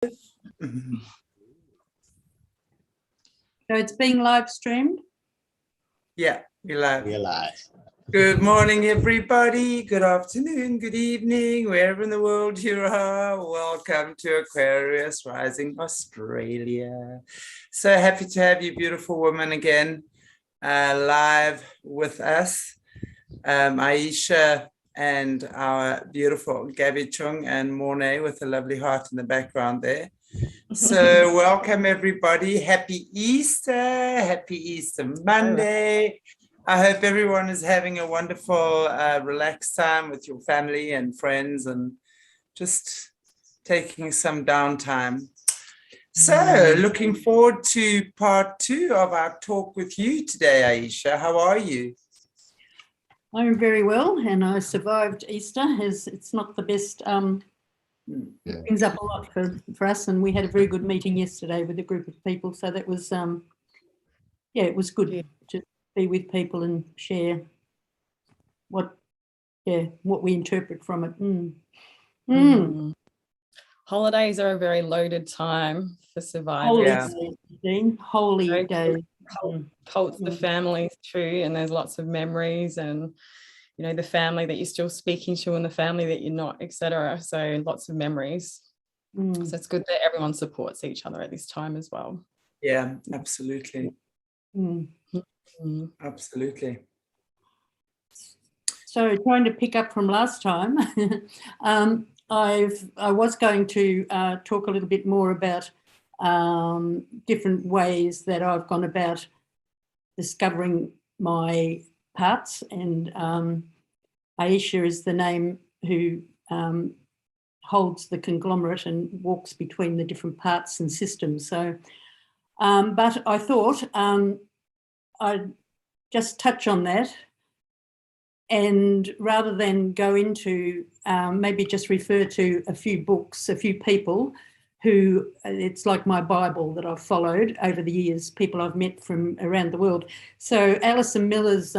So it's being live streamed? Yeah, we're live. We're live. Good morning, everybody. Good afternoon, good evening, wherever in the world you are. Welcome to Aquarius Rising Australia. So happy to have you beautiful women again live with us. AISHE and our beautiful GABBI and Morné with a lovely heart in the background there. So welcome everybody. Happy Easter Monday. I hope everyone is having a wonderful relaxed time with your family and friends and just taking some downtime. So looking forward to part 2 of our talk with you today, AISHE. How are you? I'm very well, and I survived Easter. It's not the best, brings up a lot for us, and we had a very good meeting yesterday with a group of people, so that was, yeah, it was good to be with people and share what we interpret from it. Holidays are a very loaded time for survivors. Holy days. Cults the families too, and there's lots of memories and, you know, the family that you're still speaking to and the family that you're not, etc. So lots of memories. So it's good that everyone supports each other at this time as well. Yeah, absolutely. Absolutely. So trying to pick up from last time, I was going to talk a little bit more about different ways that I've gone about discovering my parts, and AISHE is the name who holds the conglomerate and walks between the different parts and systems. So, but I thought I'd just touch on that, and rather than go into maybe just refer to a few books, a few people who, it's like my Bible that I've followed over the years, people I've met from around the world. So Alison Miller's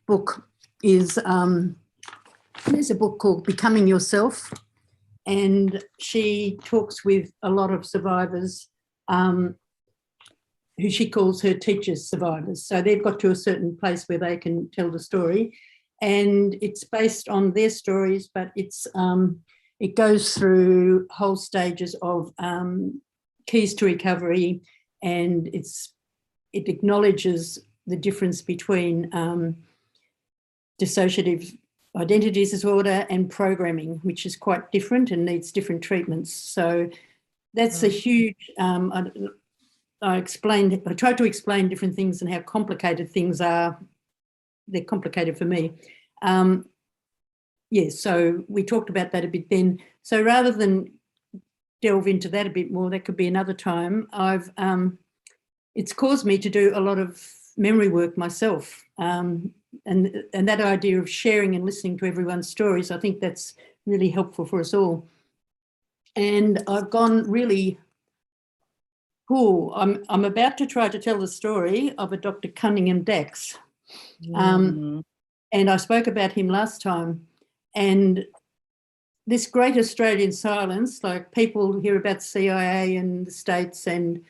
book is, there's a book called Becoming Yourself, and she talks with a lot of survivors who she calls her teachers survivors. So they've got to a certain place where they can tell the story, and it's based on their stories, but it's it goes through whole stages of keys to recovery, and it acknowledges the difference between dissociative identity disorder and programming, which is quite different and needs different treatments. So that's a huge, I tried to explain different things and how complicated things are. They're complicated for me. Yes, so we talked about that a bit then. So rather than delve into that a bit more, that could be another time. It's caused me to do a lot of memory work myself, and that idea of sharing and listening to everyone's stories, I think that's really helpful for us all. And I've gone really cool. I'm about to try to tell the story of a Dr. Cunningham Dax, and I spoke about him last time. And this great Australian silence, like people hear about CIA and the States and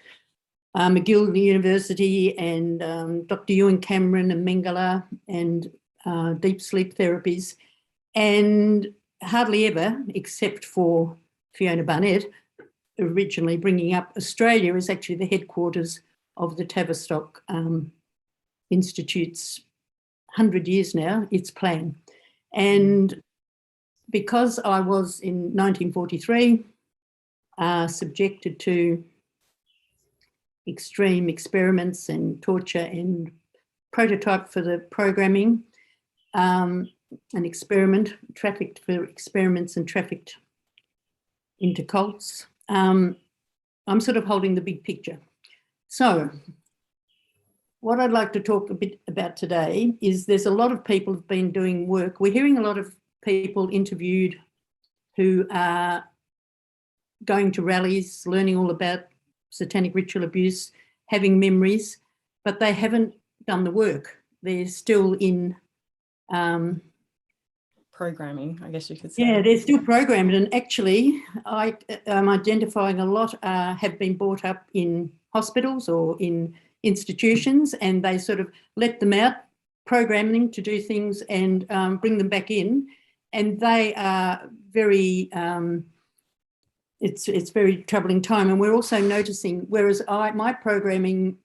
McGill University and Dr. Ewan Cameron and Mengele and deep sleep therapies, and hardly ever, except for Fiona Barnett, originally bringing up Australia is actually the headquarters of the Tavistock Institute's 100 years now, its plan. And because I was in 1943 subjected to extreme experiments and torture and prototype for the programming, an experiment, trafficked for experiments and trafficked into cults, I'm sort of holding the big picture. So what I'd like to talk a bit about today is there's a lot of people who've been doing work. We're hearing a lot of people interviewed who are going to rallies, learning all about satanic ritual abuse, having memories, but they haven't done the work. They're still in programming, I guess you could say. Yeah, they're still programmed, and actually I am identifying a lot have been brought up in hospitals or in institutions, and they sort of let them out, program them to do things and bring them back in, and they are very, it's very troubling time. And we're also noticing, whereas my programming,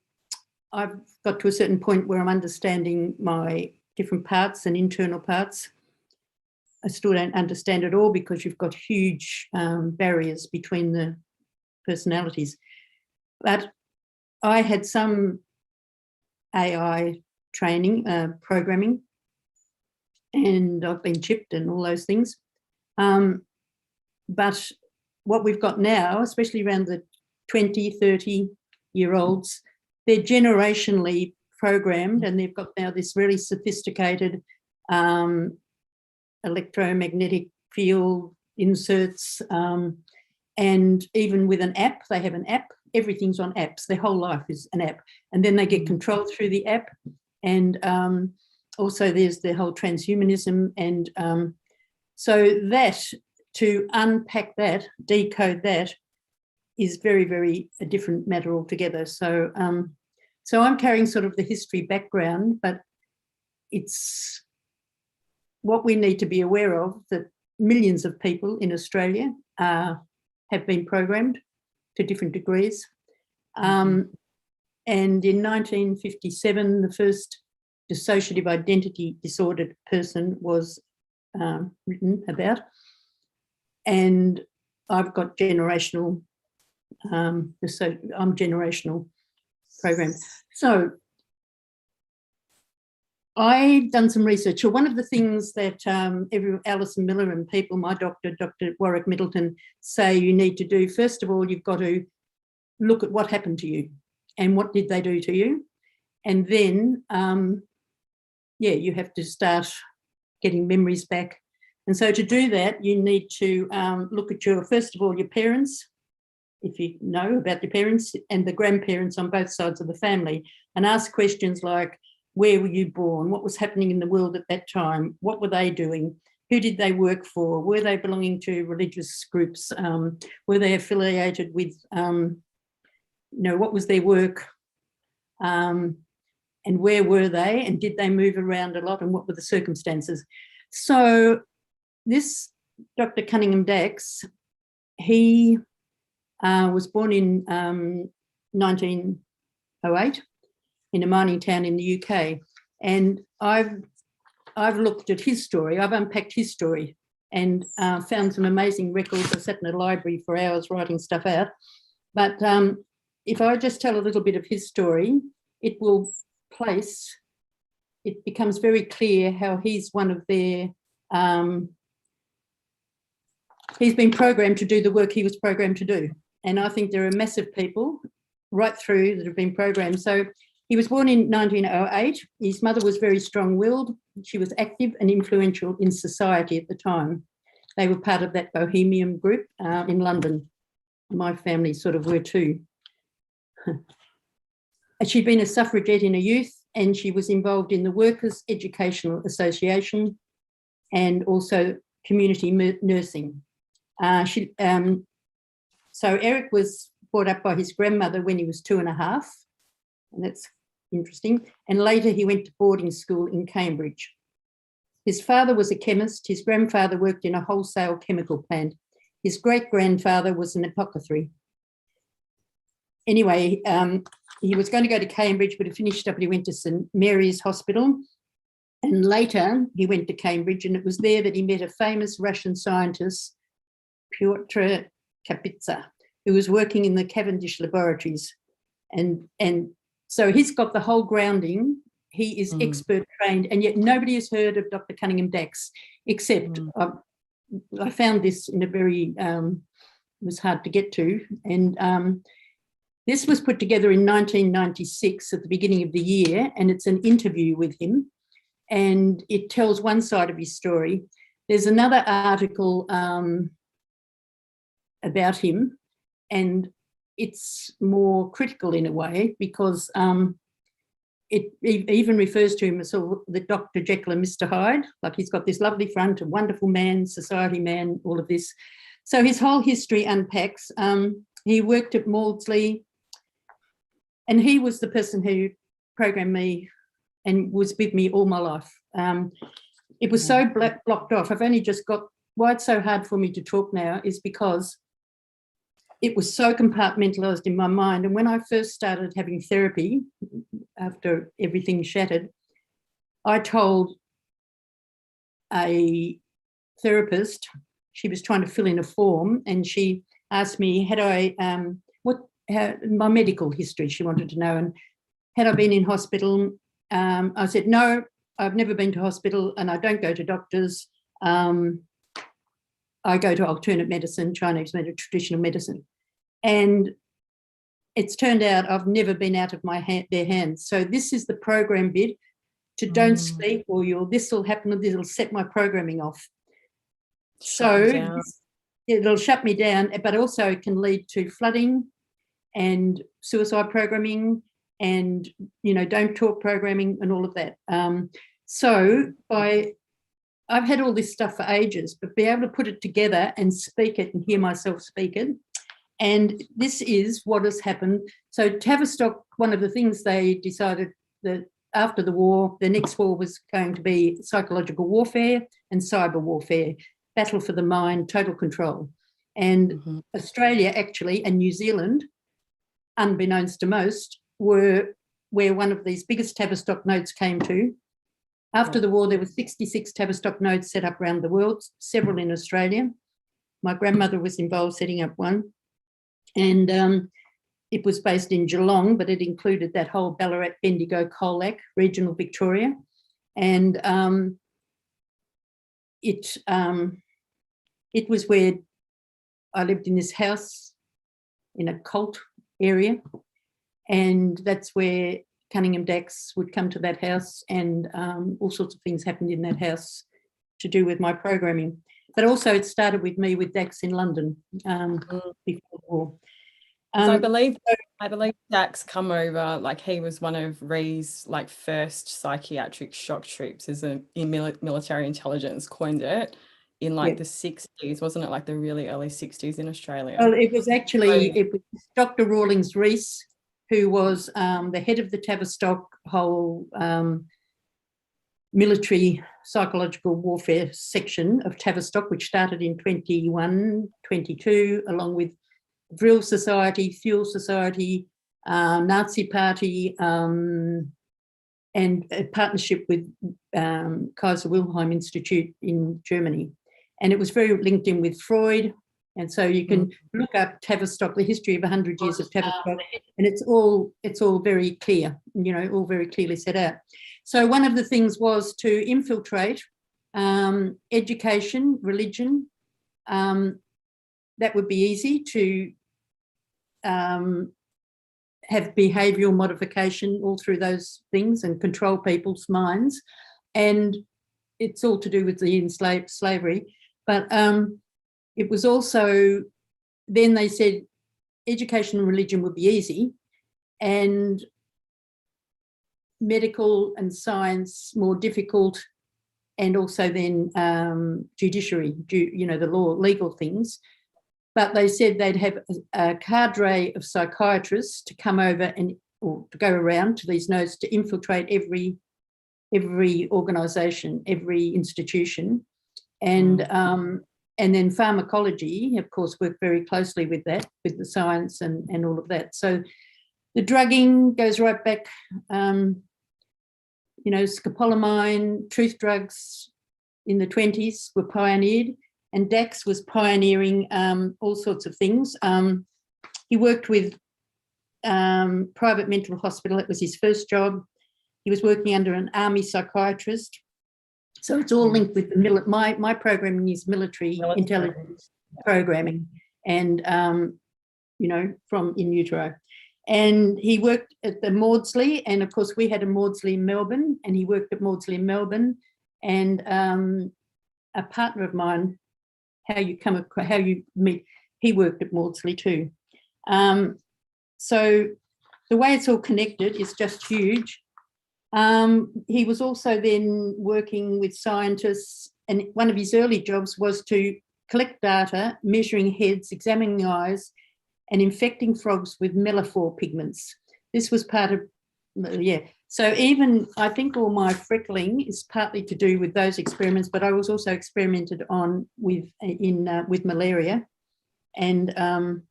I've got to a certain point where I'm understanding my different parts and internal parts. I still don't understand it all because you've got huge barriers between the personalities. But I had some AI training, programming, and I've been chipped and all those things. But what we've got now, especially around the 20, 30-year-olds, they're generationally programmed, and they've got now this really sophisticated electromagnetic field inserts, and even with an app, they have an app. Everything's on apps. Their whole life is an app, and then they get controlled through the app. And also there's the whole transhumanism, and so that, to unpack that, decode that, is very, very a different matter altogether. So so I'm carrying sort of the history background, but it's what we need to be aware of, that millions of people in Australia have been programmed to different degrees. And in 1957, the first dissociative identity disordered person was written about. And I've got generational, I'm generational programmed. So I've done some research. So one of the things that Alison Miller and people, my doctor, Dr. Warwick Middleton, say you need to do, first of all, you've got to look at what happened to you and what did they do to you. And then, yeah, you have to start getting memories back. And so to do that, you need to look at your, first of all, your parents, if you know about your parents, and the grandparents on both sides of the family, and ask questions like, where were you born? What was happening in the world at that time? What were they doing? Who did they work for? Were they belonging to religious groups? Were they affiliated with, you know, what was their work? And where were they? And did they move around a lot? And what were the circumstances? So this Dr. Cunningham Dax, he was born in 1908 in a mining town in the UK. And I've looked at his story, I've unpacked his story, and found some amazing records. I sat in a library for hours writing stuff out. But if I just tell a little bit of his story, it will place, it becomes very clear how he's one of their, he's been programmed to do the work he was programmed to do. And I think there are massive people right through that have been programmed. So he was born in 1908. His mother was very strong-willed. She was active and influential in society at the time. They were part of that bohemian group in London. My family sort of were too. She'd been a suffragette in her youth, and she was involved in the Workers' Educational Association and also community nursing. So Eric was brought up by his grandmother when he was 2.5, and that's interesting. And later he went to boarding school in Cambridge. His father was a chemist. His grandfather worked in a wholesale chemical plant. His great-grandfather was an apothecary. Anyway, he was going to go to Cambridge, but he finished up and he went to St Mary's Hospital. And later he went to Cambridge, and it was there that he met a famous Russian scientist, Pyotr Kapitsa, who was working in the Cavendish laboratories. And so he's got the whole grounding. He is expert trained, and yet nobody has heard of Dr. Cunningham Dax, except I found this in a very, it was hard to get to. And this was put together in 1996 at the beginning of the year, and it's an interview with him, and it tells one side of his story. There's another article about him, and it's more critical in a way, because even refers to him as the Dr. Jekyll and Mr. Hyde. Like, he's got this lovely front, a wonderful man, society man, all of this. So his whole history unpacks. He worked at Maudsley, and he was the person who programmed me and was with me all my life. It was so blocked off. I've only just got, why it's so hard for me to talk now is because it was so compartmentalised in my mind. And when I first started having therapy, after everything shattered, I told a therapist, she was trying to fill in a form, and she asked me, had I, my medical history she wanted to know, and had I been in hospital? I said, no, I've never been to hospital, and I don't go to doctors. I go to alternate medicine, Chinese medicine, traditional medicine. And it's turned out I've never been out of their hands. So this is the program bit, to don't speak, or this will happen, this will set my programming off. So it'll shut me down, but also it can lead to flooding and suicide programming and, you know, don't talk programming and all of that. I've had all this stuff for ages, but be able to put it together and speak it and hear myself speak it. And this is what has happened. So Tavistock, one of the things they decided that after the war, the next war was going to be psychological warfare and cyber warfare, battle for the mind, total control. And Australia actually and New Zealand, unbeknownst to most, were where one of these biggest Tavistock nodes came to. After the war, there were 66 Tavistock nodes set up around the world, several in Australia. My grandmother was involved setting up one. And it was based in Geelong, but it included that whole Ballarat, Bendigo, Colac, regional Victoria. And it was where I lived in this house in a cult area. And that's where Cunningham Dax would come to that house, and all sorts of things happened in that house to do with my programming. But also it started with me with Dax in London before the war. So I believe Dax come over, like he was one of Ree's like first psychiatric shock troops, as in military intelligence coined it in like the 60s, wasn't it, like the really early 60s in Australia? Well, it was actually, it was Dr. Rawlings Rees, who was the head of the Tavistock whole military psychological warfare section of Tavistock, which started in 21, 22, along with Drill Society, Fuel Society, Nazi Party, and a partnership with Kaiser Wilhelm Institute in Germany. And it was very linked in with Freud. And so you can look up Tavistock, the history of 100 years of Tavistock, and it's all very clear, you know, all very clearly set out. So one of the things was to infiltrate education, religion. That would be easy to have behavioural modification all through those things and control people's minds. And it's all to do with the enslaved slavery. But it was also, then they said education and religion would be easy, and medical and science more difficult, and also then judiciary, you know, the law, legal things. But they said they'd have a cadre of psychiatrists to come over or to go around to these nodes to infiltrate every organisation, every institution, and then pharmacology, of course, worked very closely with that, with the science and all of that. So the drugging goes right back, you know, scopolamine, truth drugs in the 20s were pioneered, and Dax was pioneering all sorts of things. He worked with private mental hospital. That was his first job. He was working under an army psychiatrist. So it's all linked with the my programming is military intelligence programming, and you know, from in utero. And he worked at the Maudsley, and of course we had a Maudsley in Melbourne, and he worked at Maudsley in Melbourne. And a partner of mine, how you meet, he worked at Maudsley too. So the way it's all connected is just huge. He was also then working with scientists, and one of his early jobs was to collect data, measuring heads, examining eyes, and infecting frogs with mellifor pigments. This was part of, yeah. So even, I think all my freckling is partly to do with those experiments, but I was also experimented on with malaria. And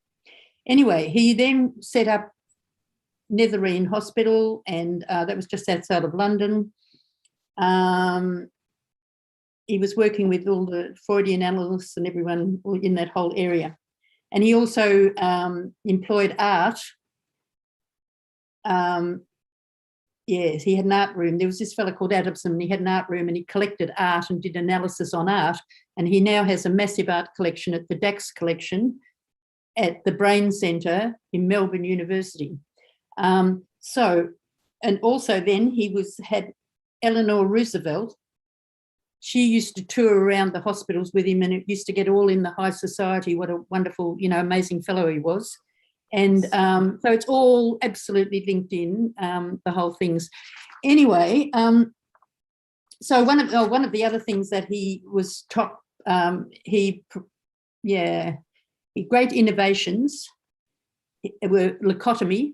anyway, he then set up Netherine Hospital, and that was just outside of London. He was working with all the Freudian analysts and everyone in that whole area. And he also employed art. Yes, he had an art room. There was this fellow called Adamson, and he had an art room, and he collected art and did analysis on art. And he now has a massive art collection at the Dax collection at the Brain Centre in Melbourne University. And also then he had Eleanor Roosevelt. She used to tour around the hospitals with him, and it used to get all in the high society. What a wonderful, amazing fellow he was. And so it's all absolutely linked in, the whole things. Anyway, so one of the other things that he was top, great innovations were leucotomy,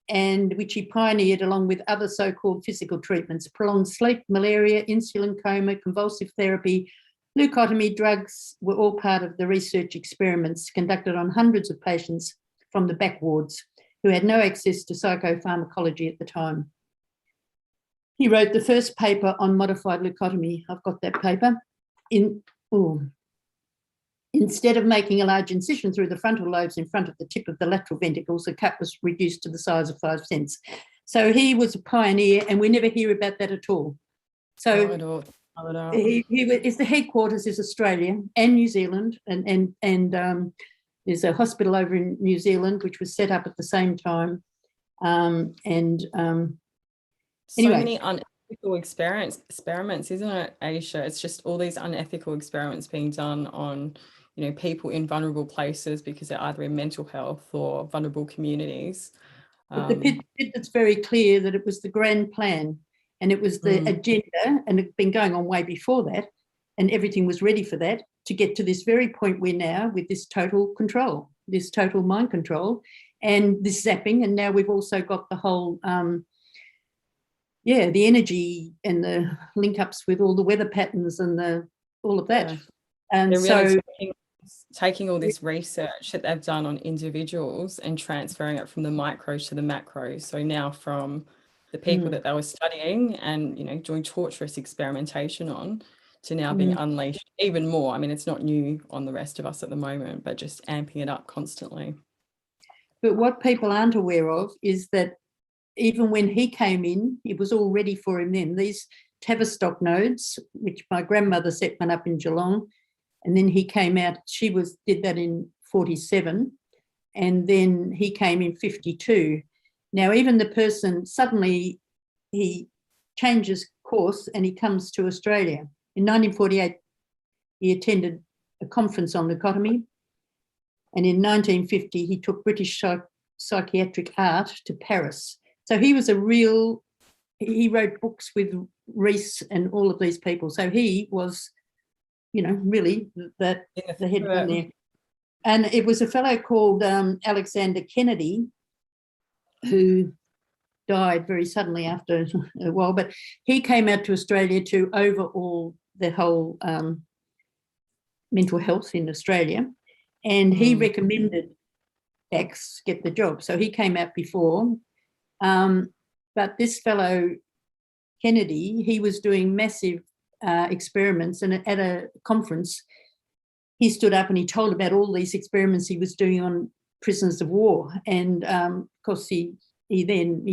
and which he pioneered along with other so-called physical treatments: prolonged sleep, malaria, insulin coma, convulsive therapy. Leucotomy drugs were all part of the research experiments conducted on hundreds of patients from the back wards who had no access to psychopharmacology at the time. He wrote the first paper on modified leucotomy. I've got that paper. Instead of making a large incision through the frontal lobes in front of the tip of the lateral ventricles, the cut was reduced to the size of 5 cents. So he was a pioneer, and we never hear about that at all. So the headquarters is Australia and New Zealand, and there's a hospital over in New Zealand which was set up at the same time. Anyway. Many unethical experiments, isn't it, AISHE? It's just all these unethical experiments being done on, people in vulnerable places because they're either in mental health or vulnerable communities. But the bit that's very clear that it was the grand plan, and it was the agenda, and it's been going on way before that, and everything was ready for that, to get to this very point we're now with this total control, this total mind control, and this zapping. And now we've also got the whole, the energy and the link ups with all the weather patterns and all of that. Yeah. And they're really taking all this research that they've done on individuals and transferring it from the micro to the macro. So now from the people that they were studying and, doing torturous experimentation on, to now being unleashed even more. I mean, it's not new on the rest of us at the moment, but just amping it up constantly. But what people aren't aware of is that even when he came in, it was all ready for him then. These Tavistock nodes, which my grandmother set one up in Geelong, and then he came out, did that in 47, and then he came in 52. Now, even the person, suddenly he changes course and he comes to Australia. In 1948, he attended a conference on leucotomy, and in 1950, he took British psychiatric art to Paris. So he was he wrote books with Rees and all of these people. So he was, really the head one there. And it was a fellow called Alexander Kennedy who died very suddenly after a while, but he came out to Australia to overhaul the whole mental health in Australia, and he recommended Dax get the job. So he came out before, but this fellow Kennedy, he was doing massive experiments, and at a conference he stood up and he told about all these experiments he was doing on prisoners of war, and of course he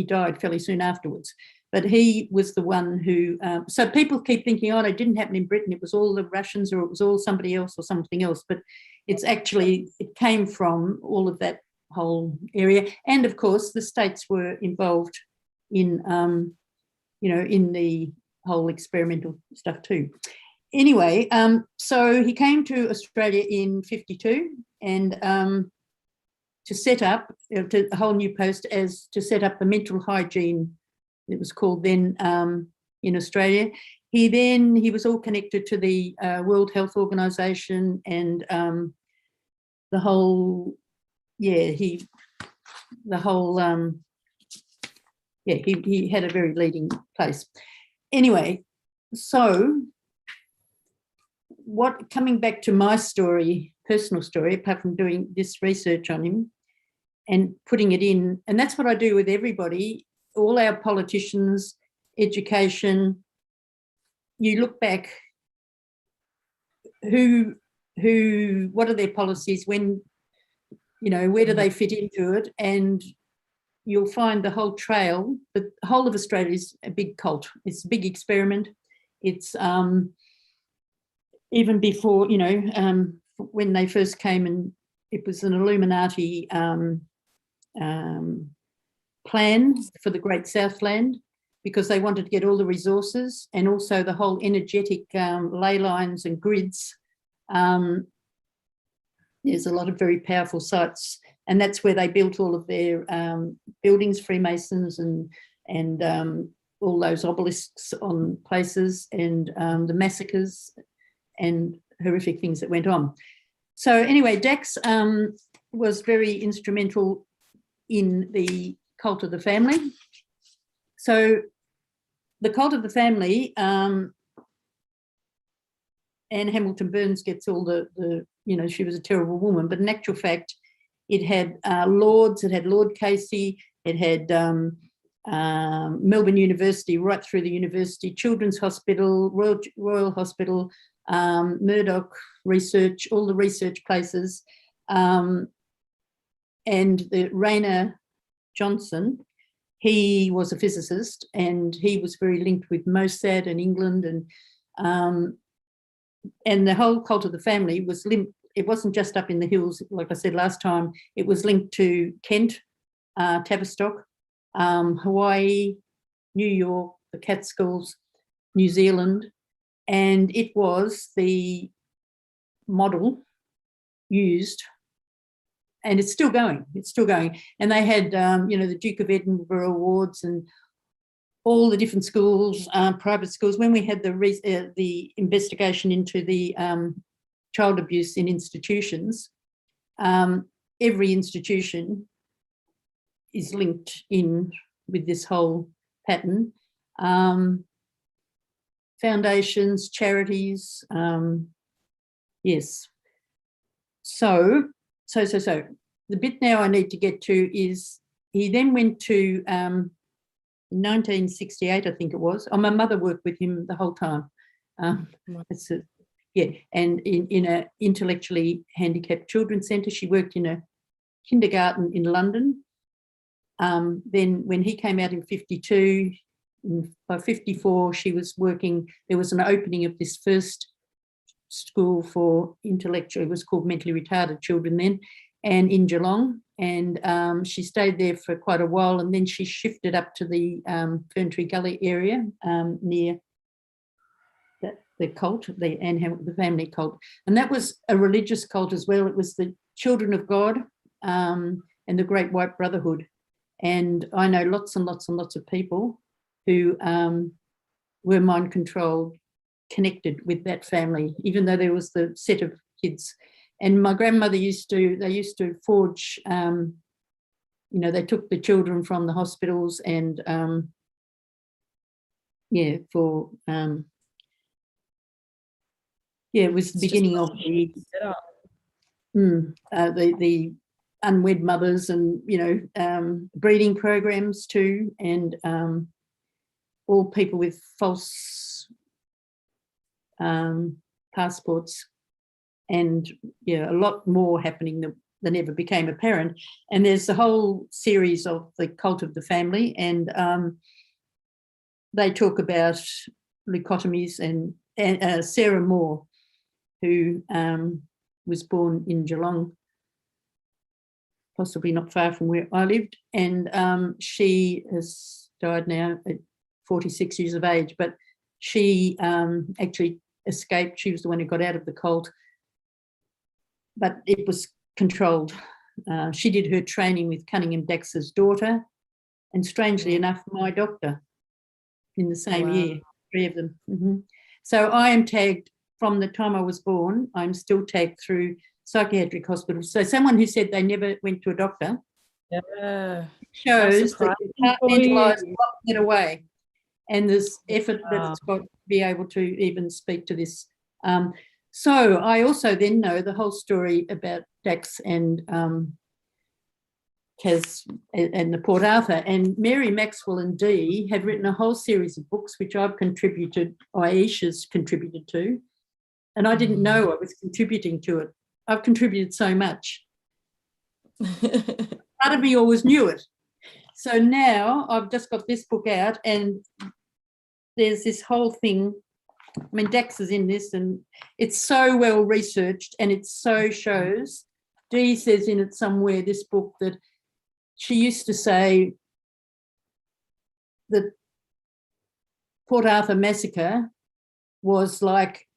died fairly soon afterwards. But he was the one who, so people keep thinking, it didn't happen in Britain, it was all the Russians, or it was all somebody else or something else, but it's actually, it came from all of that whole area. And of course the states were involved in, in the whole experimental stuff too. Anyway, so he came to Australia in 52, and to set up, to a whole new post as to set up the mental hygiene it was called then in Australia. He was all connected to the World Health Organization and the whole, he had a very leading place. Anyway, so coming back to my story, personal story, apart from doing this research on him and putting it in, and that's what I do with everybody, all our politicians, education, you look back, what are their policies, when, where do they fit into it, and you'll find the whole trail. The whole of Australia is a big cult. It's a big experiment. It's even before, when they first came, and it was an Illuminati plan for the Great Southland, because they wanted to get all the resources and also the whole energetic ley lines and grids. There's a lot of very powerful sites, and that's where they built all of their buildings, Freemasons and all those obelisks on places, and the massacres and horrific things that went on. So anyway, Dax was very instrumental in the cult of the family. So the cult of the family, Anne Hamilton Burns gets all the she was a terrible woman, but in actual fact, it had lords, it had Lord Casey, it had Melbourne University, right through the university, Children's Hospital, Royal Hospital, Murdoch Research, all the research places, and the Rayner Johnson, he was a physicist, and he was very linked with Mossad and England, and the whole cult of the family was linked. It wasn't just up in the hills, like I said last time. It was linked to Kent, Tavistock, Hawaii, New York, the Catskills, New Zealand, and it was the model used, and it's still going. It's still going. And they had, the Duke of Edinburgh Awards and all the different schools, private schools. When we had the investigation into the child abuse in institutions, every institution is linked in with this whole pattern. Foundations, charities, yes. So the bit now I need to get to is he then went to 1968, I think it was. Oh, my mother worked with him the whole time. And in a intellectually handicapped children's centre. She worked in a kindergarten in London. Then when he came out in 52, by 54, she was working. There was an opening of this first school for intellectual, it was called mentally retarded children then, and in Geelong, and she stayed there for quite a while, and then she shifted up to the Ferntree Gully area near the cult, the family cult, and that was a religious cult as well. It was the Children of God and the Great White Brotherhood, and I know lots and lots and lots of people who were mind controlled, connected with that family, even though there was the set of kids. And my grandmother used to forge, they took the children from the hospitals and it was the beginning of the unwed mothers and, breeding programs too, and all people with false passports, and a lot more happening than ever became apparent. And there's the whole series of the cult of the family, and they talk about leucotomies, and Sarah Moore, who was born in Geelong, possibly not far from where I lived, and she has died now at 46 years of age, but she actually escaped. She was the one who got out of the cult, but it was controlled. She did her training with Cunningham Dax's daughter, and strangely enough, my doctor. in the same Wow. year, 3 of them. So I am tagged from the time I was born. I'm still tagged through psychiatric hospitals. So someone who said they never went to a doctor Yeah. shows that compartmentalised, lock it away. And there's effort that's got to be able to even speak to this. So I also then know the whole story about Dax and Kaz and the Port Arthur, and Mary Maxwell and Dee have written a whole series of books which I've contributed, AISHE's contributed to, and I didn't know I was contributing to it. I've contributed so much. Part of me always knew it. So now I've just got this book out, and there's this whole thing. I mean, Dax is in this, and it's so well researched, and it so shows. Dee says in it somewhere, this book, that she used to say that Port Arthur massacre was like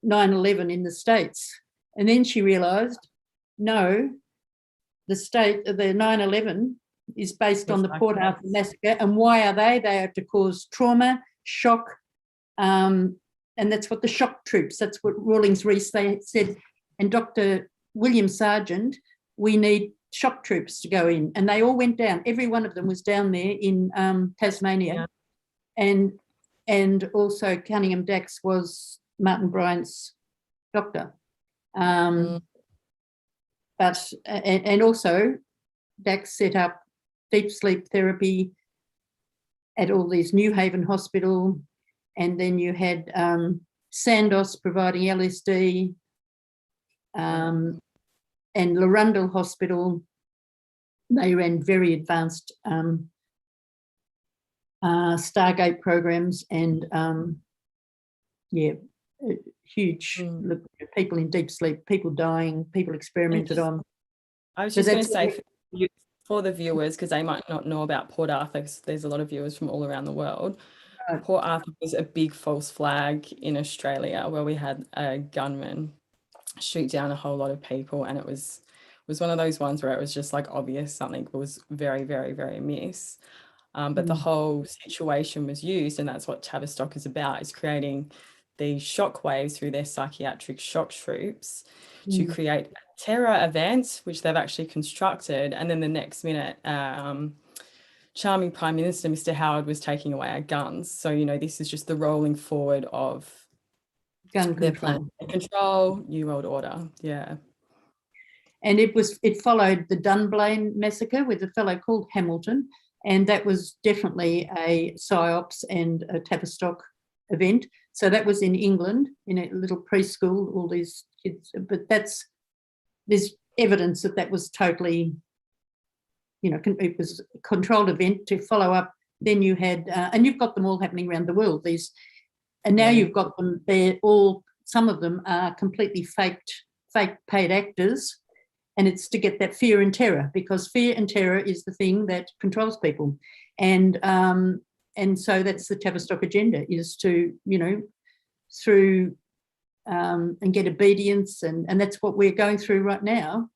9/11 in the States. And then she realised, no, the 9/11 is based on the Port Arthur massacre. And why are they? They are to cause trauma, shock, and that's what the shock troops, that's what Rawlings Rees they said. And Dr. William Sargent, we need shock troops to go in. And they all went down. Every one of them was down there in Tasmania. Yeah. And also Cunningham Dax was Martin Bryant's doctor. But also Dax set up deep sleep therapy at all these New Haven Hospital, and then you had Sandoz providing LSD, and Larundel Hospital. They ran very advanced Stargate programs, and huge people in deep sleep, people dying, people experimented on. I was just going to say for the viewers, because they might not know about Port Arthur, because there's a lot of viewers from all around the world. Port Arthur was a big false flag in Australia, where we had a gunman shoot down a whole lot of people, and it was one of those ones where it was just like obvious something was very, very, very amiss. But the whole situation was used, and that's what Tavistock is about, is creating these shock waves through their psychiatric shock troops to create a terror event, which they've actually constructed. And then the next minute, charming Prime Minister, Mr. Howard, was taking away our guns. So, you know, this is just the rolling forward of gun their control. plan control, New World Order. Yeah. And it followed the Dunblane massacre with a fellow called Hamilton, and that was definitely a PSYOPs and a Tavistock event. So that was in England, in a little preschool, all these kids. But there's evidence that was totally, it was a controlled event to follow up. Then you had, and you've got them all happening around the world. And now you've got them, some of them are completely fake paid actors. And it's to get that fear and terror, because fear and terror is the thing that controls people. And so that's the Tavistock agenda, is to, through and get obedience. And that's what we're going through right now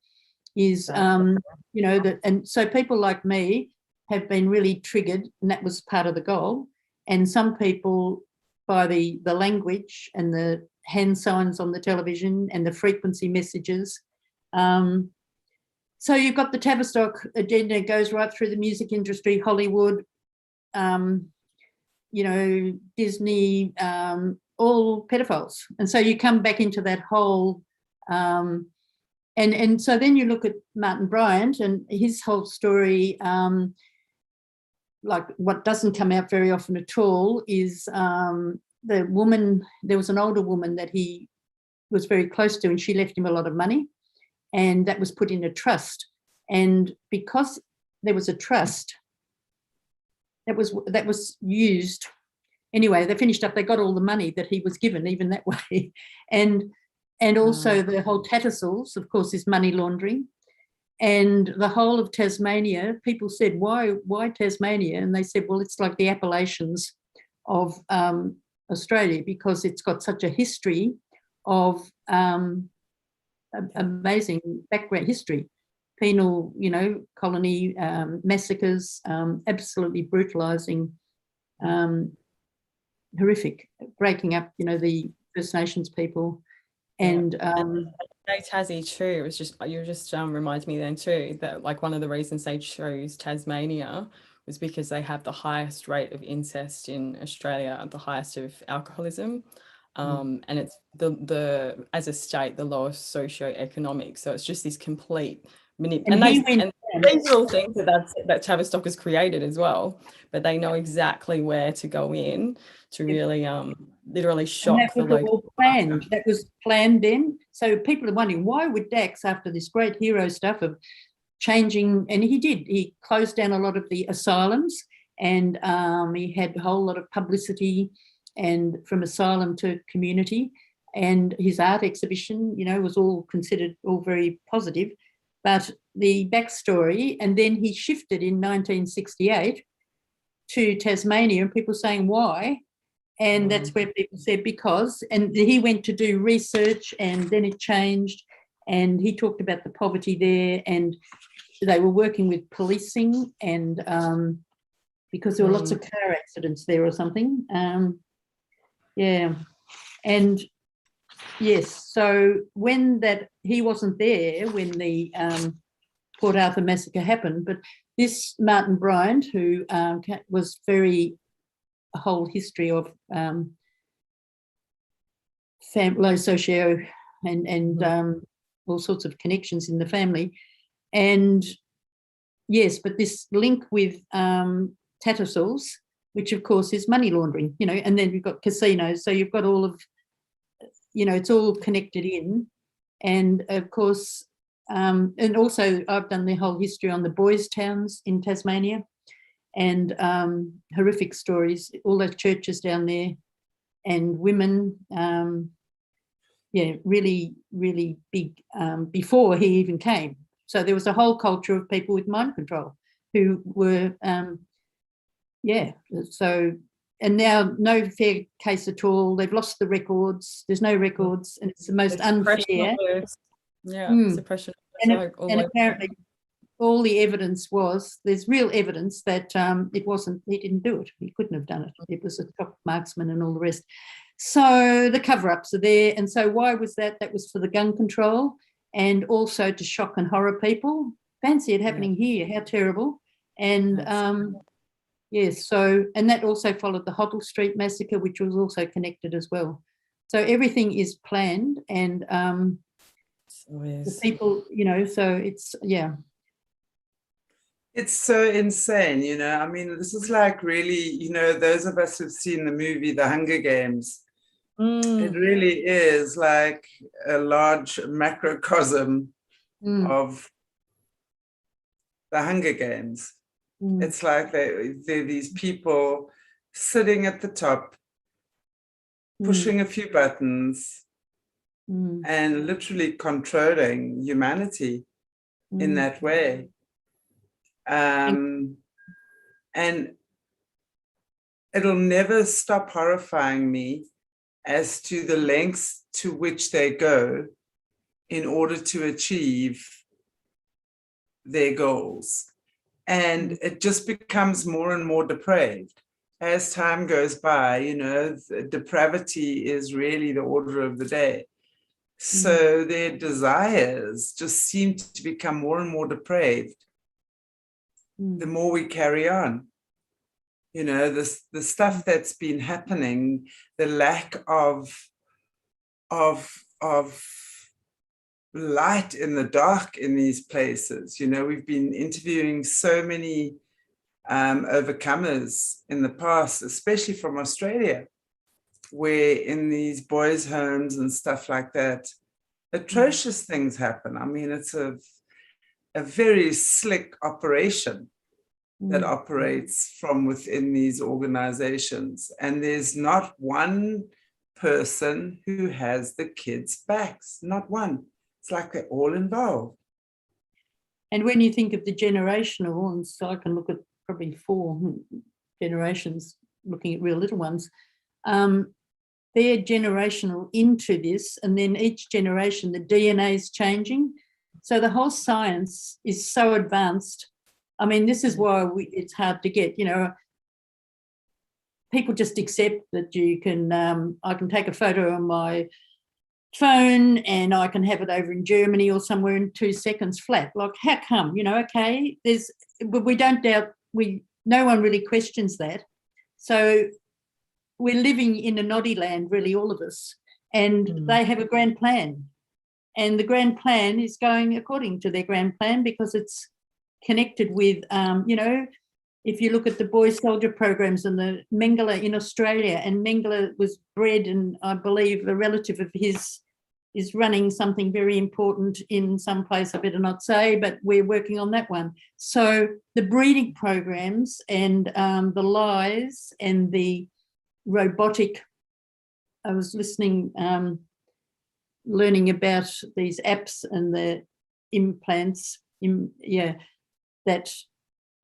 is, that. And so people like me have been really triggered, and that was part of the goal. And some people, by the language and the hand signs on the television and the frequency messages. So you've got the Tavistock agenda, goes right through the music industry, Hollywood, Disney, all pedophiles. And so you come back into that whole, and so then you look at Martin Bryant and his whole story, like what doesn't come out very often at all is the woman, there was an older woman that he was very close to, and she left him a lot of money, and that was put in a trust. And because there was a trust that was used, anyway, they finished up, they got all the money that he was given, even that way. And also the whole Tattersalls, of course, is money laundering. And the whole of Tasmania, people said, why Tasmania? And they said, well, it's like the Appalachians of Australia, because it's got such a history of amazing background history, penal, colony massacres, absolutely brutalising horrific, breaking up, the First Nations people. And Tassie too, it was just, you just reminds me then too that like one of the reasons they chose Tasmania was because they have the highest rate of incest in Australia, the highest of alcoholism, and it's the as a state the lowest socioeconomic. So it's just this complete and these are all things that Tavistock has created as well, but they know exactly where to go in to really literally shock the local. That was planned then. So people are wondering, why would Dax, after this great hero stuff of changing, and he closed down a lot of the asylums, and he had a whole lot of publicity and from asylum to community, and his art exhibition, was all considered all very positive. But the backstory, and then he shifted in 1968 to Tasmania, and people saying why, and that's where people said because, and he went to do research, and then it changed, and he talked about the poverty there, and they were working with policing, and because there were lots of car accidents there or something, and yes, so when he wasn't there when the Port Arthur massacre happened, but this Martin Bryant, who was a whole history of low socio and all sorts of connections in the family, and yes, but this link with Tattersalls, which of course is money laundering, and then you've got casinos, so you've got all of, it's all connected in, and of course, and also I've done the whole history on the boys' towns in Tasmania, and horrific stories, all those churches down there, and women, really, really big before he even came. So there was a whole culture of people with mind control who were, so, and now no fair case at all. They've lost the records. There's no records, and it's the most unfair. Suppression. And apparently all the evidence there's real evidence that he didn't do it. He couldn't have done it. It was a top marksman and all the rest. So the cover-ups are there. And so why was that? That was for the gun control and also to shock and horror people. Fancy it happening here. How terrible. And yes, so, and that also followed the Hoddle Street massacre, which was also connected as well. So everything is planned, and the people, so it's, It's so insane, I mean, this is like really, those of us who've seen the movie The Hunger Games, it really is like a large macrocosm of the Hunger Games. It's like they're these people sitting at the top, pushing a few buttons, and literally controlling humanity in that way. And it'll never stop horrifying me as to the lengths to which they go in order to achieve their goals. And it just becomes more and more depraved. As time goes by, depravity is really the order of the day. So their desires just seem to become more and more depraved the more we carry on. The stuff that's been happening, the lack of light in the dark in these places. We've been interviewing so many overcomers in the past, especially from Australia, where in these boys' homes and stuff like that, atrocious things happen. I mean, it's a very slick operation that operates from within these organizations. And there's not one person who has the kids' backs, not one. It's like they're all involved. And when you think of the generational, and so I can look at probably 4 generations, looking at real little ones, they're generational into this, and then each generation, the DNA is changing. So the whole science is so advanced. I mean, this is why it's hard to get, people just accept that you can, I can take a photo on my phone and I can have it over in Germany or somewhere in 2 seconds flat. Like, how come? You know, okay, we don't doubt, no one really questions that. So we're living in a noddy land, really, all of us, and they have a grand plan. And the grand plan is going according to their grand plan because it's connected with, you know, if you look at the boy soldier programs and the Mengele in Australia, and Mengele was bred, and I believe a relative of his is running something very important in some place, I better not say, but we're working on that one. So the breeding programs and the lies and the robotic, I was listening, learning about these apps and the implants, that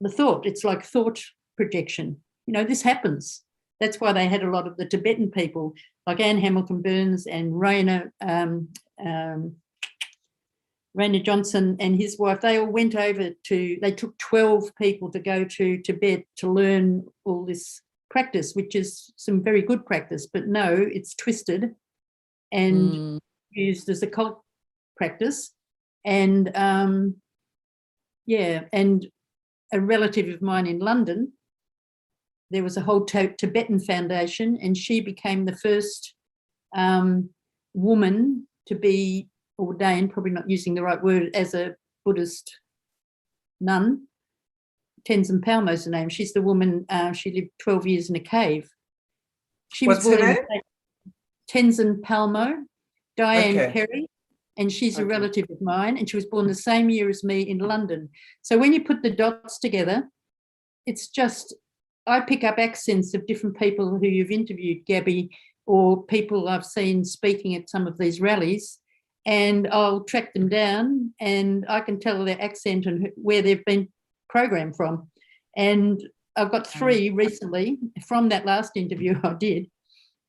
the thought, it's like thought projection. You know, this happens. That's why they had a lot of the Tibetan people, like Anne Hamilton Burns and Rainer Johnson and his wife. They all went over they took 12 people to go to Tibet to learn all this practice, which is some very good practice, but no, it's twisted and used as a cult practice. And and a relative of mine in London, there was a whole Tibetan foundation, and she became the first woman to be ordained, probably not using the right word, as a Buddhist nun. Tenzin Palmo's the name. She's the woman, she lived 12 years in a cave. What's her name? Tenzin Palmo, Diane Perry, and she's a relative of mine, and she was born the same year as me in London. So when you put the dots together, it's just, I pick up accents of different people who you've interviewed, Gabby, or people I've seen speaking at some of these rallies, and I'll track them down and I can tell their accent and where they've been programmed from. And I've got 3 recently from that last interview I did,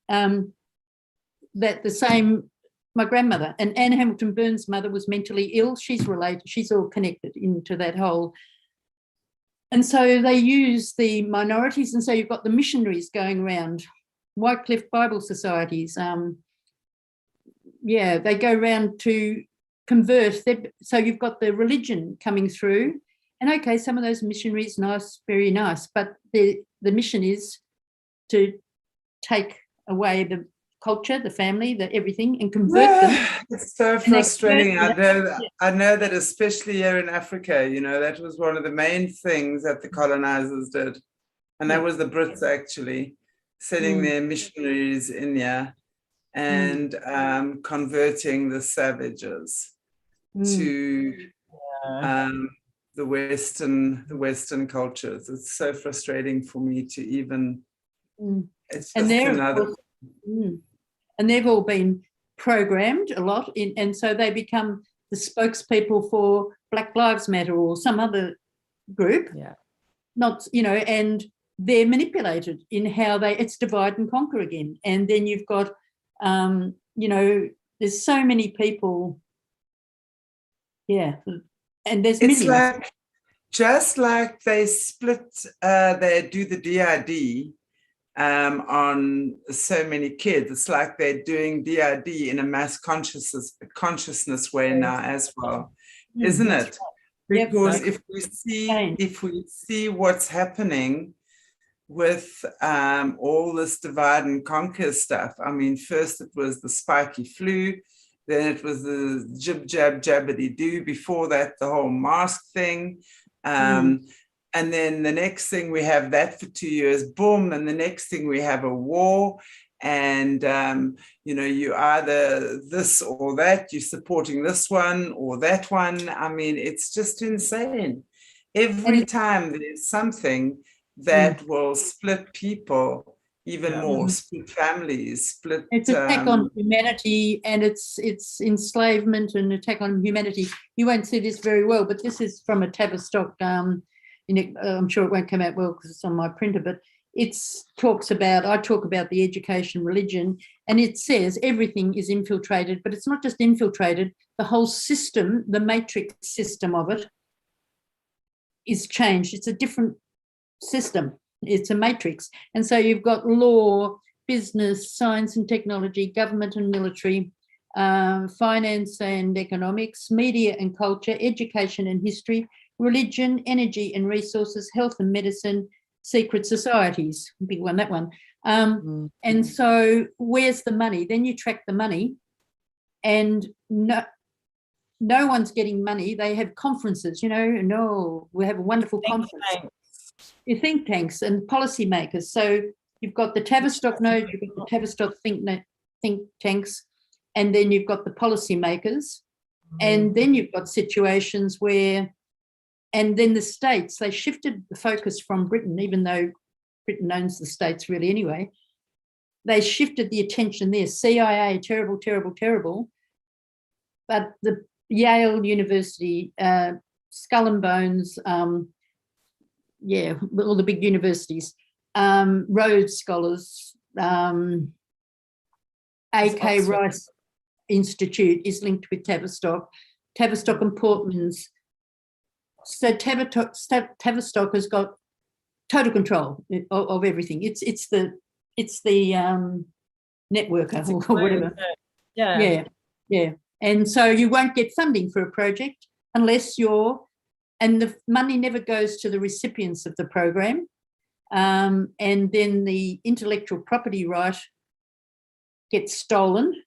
that the same, my grandmother, and Anne Hamilton Burns' mother was mentally ill. She's related, she's all connected into that whole. And so they use the minorities, and so you've got the missionaries going around, Wycliffe Bible societies. They go around to convert. So you've got the religion coming through, and okay, some of those missionaries, nice, very nice, but the mission is to take away the culture, the family, the everything, and convert them. It's so frustrating. I know that especially here in Africa, you know, that was one of the main things that the colonizers did. And that was the Brits actually sending their missionaries in here and converting the savages to the Western cultures. It's so frustrating for me to even, it's just another. And they've all been programmed a lot, and so they become the spokespeople for Black Lives Matter or some other group. Not, you know, and they're manipulated in how it's divide and conquer again. And then you've got, you know, there's so many people. And there's millions. It's just like they split, they do the DID. On so many kids, it's like they're doing DID in a mass consciousness way now as well, isn't it? Because if we see what's happening with all this divide and conquer stuff, I mean, first it was the spiky flu, then it was the jib jab jabbity do. Before that, the whole mask thing. And then the next thing we have that for 2 years, boom. And the next thing we have a war. And, you know, you either this or that, you're supporting this one or that one. I mean, it's just insane. Every time there's something that will split people even more, split families, split. It's attack on humanity, and it's enslavement and attack on humanity. You won't see this very well, but this is from a Tavistock. I'm sure it won't come out well because it's on my printer, but I talk about the education religion, and it says everything is infiltrated, but it's not just infiltrated, the whole system, the matrix system of it is changed. It's a different system. It's a matrix. And so you've got law, business, science and technology, government and military, finance and economics, media and culture, education and history, religion, energy and resources, health and medicine, secret societies. Big one, that one. And so where's the money? Then you track the money, and no one's getting money. They have conferences, you know, no, we have a wonderful conference. Your think tanks and policymakers. So you've got the Tavistock node, you've got the Tavistock think tanks, and then you've got the policymakers. And then you've got situations where, and then the states, they shifted the focus from Britain, even though Britain owns the states really anyway. They shifted the attention there. CIA, terrible, terrible, terrible. But the Yale University, Skull and Bones, yeah, all the big universities, Rhodes Scholars, A.K. Rice Institute is linked with Tavistock, Tavistock and Portman's. So Tavistock has got total control of everything. It's the networker or whatever. Yeah. And so you won't get funding for a project unless and the money never goes to the recipients of the program. And then the intellectual property right gets stolen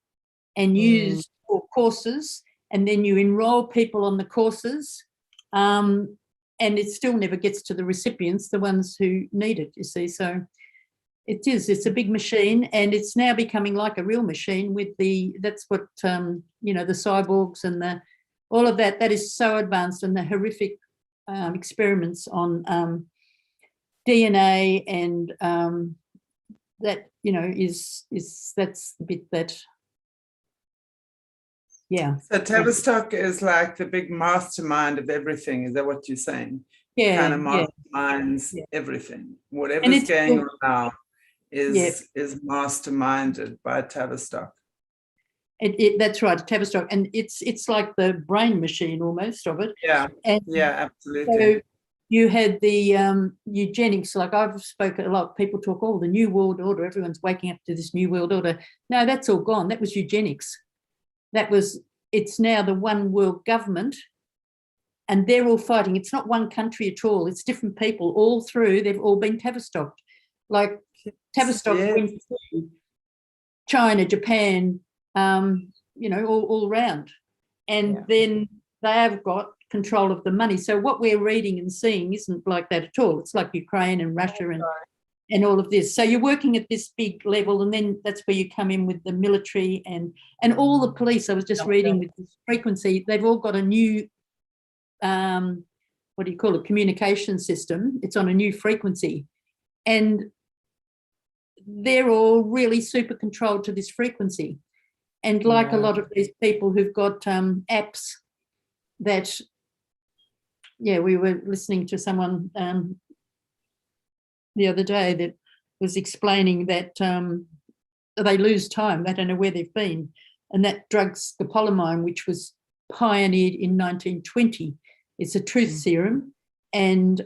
and used for courses, and then you enroll people on the courses, and it still never gets to the recipients, the ones who need it, you see. So it's a big machine, and it's now becoming like a real machine with that's what, you know, the cyborgs and all of that is so advanced, and the horrific experiments on DNA and that, you know, that's the bit that, yeah. So Tavistock is like the big mastermind of everything. Is that what you're saying? Yeah. Kind of masterminds everything. Whatever's going on now is masterminded by Tavistock. That's right, Tavistock, and it's like the brain machine almost of it. Yeah, and yeah, absolutely. So you had the eugenics, like I've spoken a lot, people talk, oh, the New World Order, everyone's waking up to this New World Order. No, that's all gone. That was eugenics. It's now the one world government, and they're all fighting. It's not one country at all. It's different people all through. They've all been Tavistocked. Like Tavistock went through China, Japan, you know, all round. And then they have got control of the money. So what we're reading and seeing isn't like that at all. It's like Ukraine and Russia and all of this. So you're working at this big level, and then that's where you come in with the military and all the police. I was just reading with this frequency, they've all got a new, what do you call it, communication system. It's on a new frequency. And they're all really super controlled to this frequency. And like a lot of these people who've got apps that, we were listening to someone the other day that was explaining that they lose time. They don't know where they've been. And that drug scopolamine, which was pioneered in 1920, it's a truth serum, and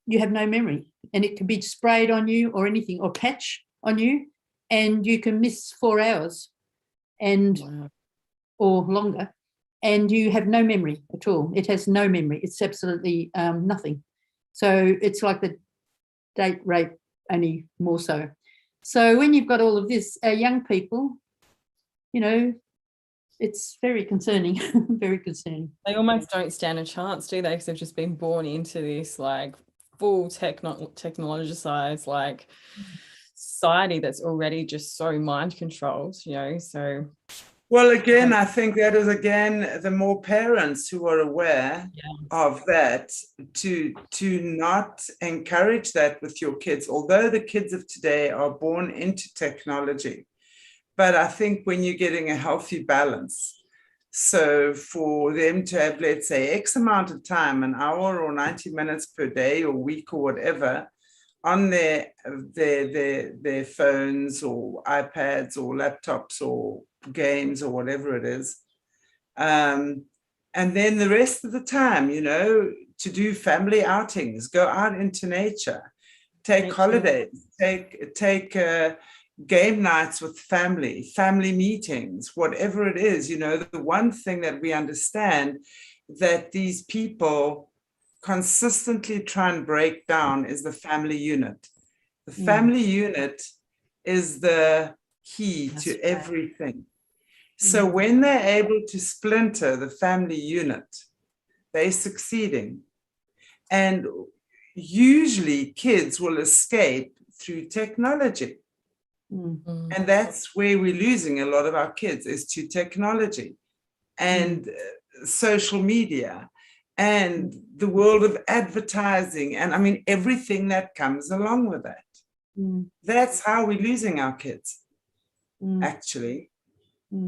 you have no memory. And it can be sprayed on you or anything, or patch on you, and you can miss 4 hours or longer, and you have no memory at all. It has no memory. It's absolutely nothing. So it's like the date rape, only more so. So when you've got all of this, young people, you know, it's very concerning, very concerning. They almost don't stand a chance, do they? Because they've just been born into this like full technologicized like society that's already just so mind controlled, you know. So well, again, I think that is, again, the more parents who are aware of that, to not encourage that with your kids, although the kids of today are born into technology. But I think when you're getting a healthy balance, so for them to have, let's say, X amount of time, an hour or 90 minutes per day or week or whatever, on their phones or iPads or laptops or games or whatever it is. And then the rest of the time, you know, to do family outings, go out into nature, take holidays, take game nights with family meetings, whatever it is. You know, the one thing that we understand that these people consistently try and break down is the family unit. The family unit is the key to everything. So when they're able to splinter the family unit, they're succeeding. And usually kids will escape through technology. And that's where we're losing a lot of our kids, is to technology and social media and the world of advertising. And I mean, everything that comes along with that. That's how we're losing our kids, actually.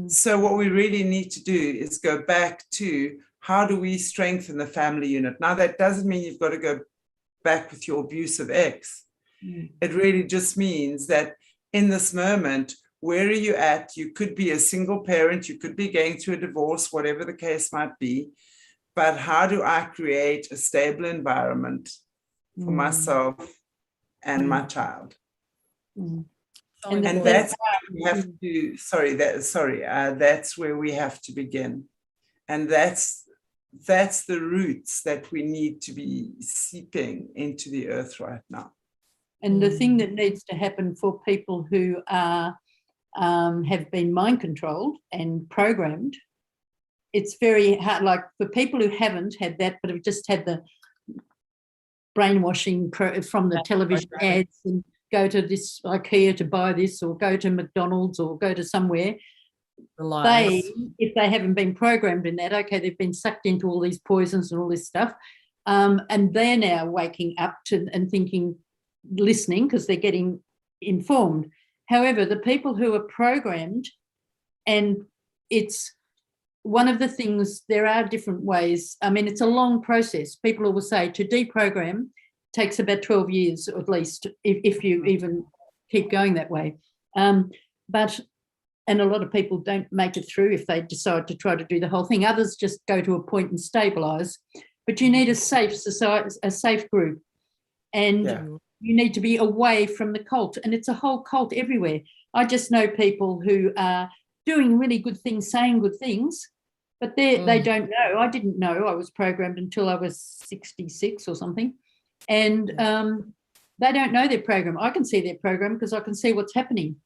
So what we really need to do is go back to, how do we strengthen the family unit? Now, that doesn't mean you've got to go back with your abusive ex. It really just means that in this moment, where are you at? You could be a single parent, you could be going through a divorce, whatever the case might be. But how do I create a stable environment for myself and my child? And that's where we have to, that's where we have to begin. And that's the roots that we need to be seeping into the earth right now. And the thing that needs to happen for people who are have been mind controlled and programmed, it's very hard. Like for people who haven't had that, but have just had the brainwashing from the television ads and go to this IKEA to buy this, or go to McDonald's, or go to somewhere. If they haven't been programmed in that, okay, they've been sucked into all these poisons and all this stuff, and they're now waking up to and thinking, listening, because they're getting informed. However, the people who are programmed, and it's one of the things, there are different ways. I mean, it's a long process. People will say to deprogram takes about 12 years at least, if you even keep going that way. And a lot of people don't make it through if they decide to try to do the whole thing. Others just go to a point and stabilise. But you need a safe society, a safe group. And you need to be away from the cult. And it's a whole cult everywhere. I just know people who are doing really good things, saying good things, but they don't know. I didn't know I was programmed until I was 66 or something. And they don't know their program. I can see their program because I can see what's happening.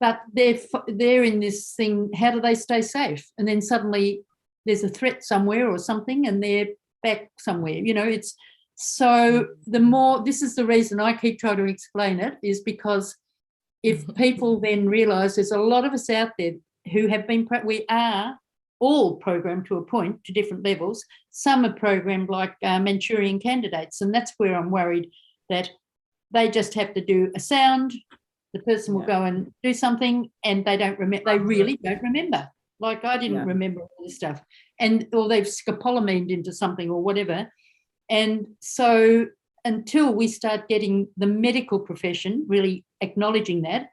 But they're in this thing, how do they stay safe? And then suddenly there's a threat somewhere or something, and they're back somewhere. You know, it's so the more, this is the reason I keep trying to explain it, is because if people then realise there's a lot of us out there who have been, we are all programmed to a point, to different levels. Some are programmed like Manchurian candidates, and that's where I'm worried that they just have to do a sound, the person will go and do something, and they don't remember. They really don't remember. Like I didn't remember all this stuff, or they've scopolamined into something or whatever. And so until we start getting the medical profession really acknowledging that,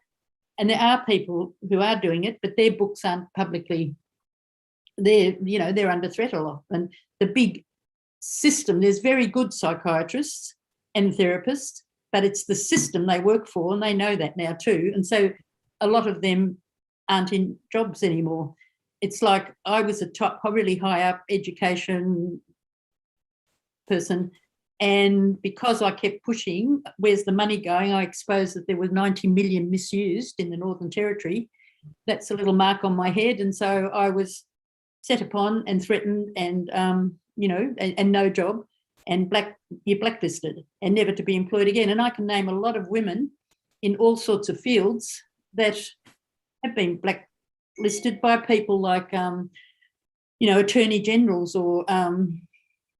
and there are people who are doing it, but their books aren't publicly, they're under threat a lot. And the big system, there's very good psychiatrists and therapists, but it's the system they work for, and they know that now too. And so a lot of them aren't in jobs anymore. It's like I was a top, really high up education person, and because I kept pushing, where's the money going, I exposed that there was 90 million misused in the Northern Territory. That's a little mark on my head. And so I was set upon and threatened, and and no job, and you're blacklisted and never to be employed again. And I can name a lot of women in all sorts of fields that have been blacklisted by people like attorney generals or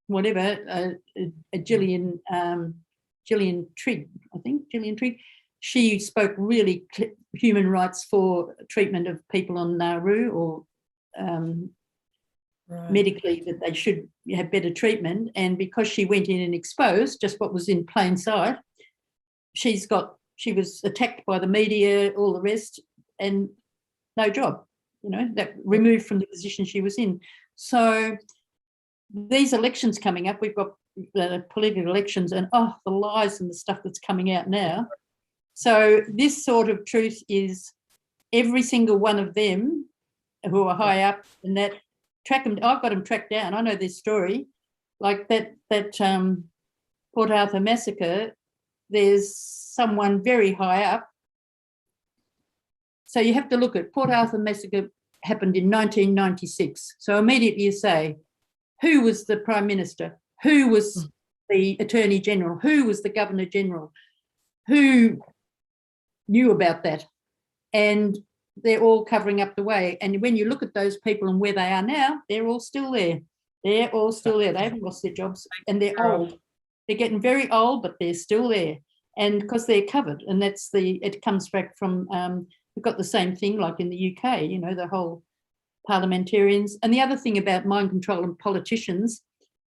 whatever, Gillian Trigg, I think, Gillian Trigg. She spoke really human rights for treatment of people on Nauru, or medically that they should have better treatment. And because she went in and exposed just what was in plain sight, she was attacked by the media, all the rest, and no job, that removed from the position she was in. So these elections coming up, we've got political elections, and the lies and the stuff that's coming out now. So this sort of truth is every single one of them who are high up, and that track them. I've got them tracked down. I know this story, like that Port Arthur massacre. There's someone very high up. So you have to look at Port Arthur massacre happened in 1996. So immediately you say, who was the Prime Minister? Who was the Attorney General? Who was the Governor General? Who knew about that? And they're all covering up the way. And when you look at those people and where they are now, they're all still there. They're all still there. They haven't lost their jobs, and they're old. They're getting very old, but they're still there. And because they're covered, and it comes back from, we've got the same thing like in the UK, you know, the whole parliamentarians. And the other thing about mind control and politicians,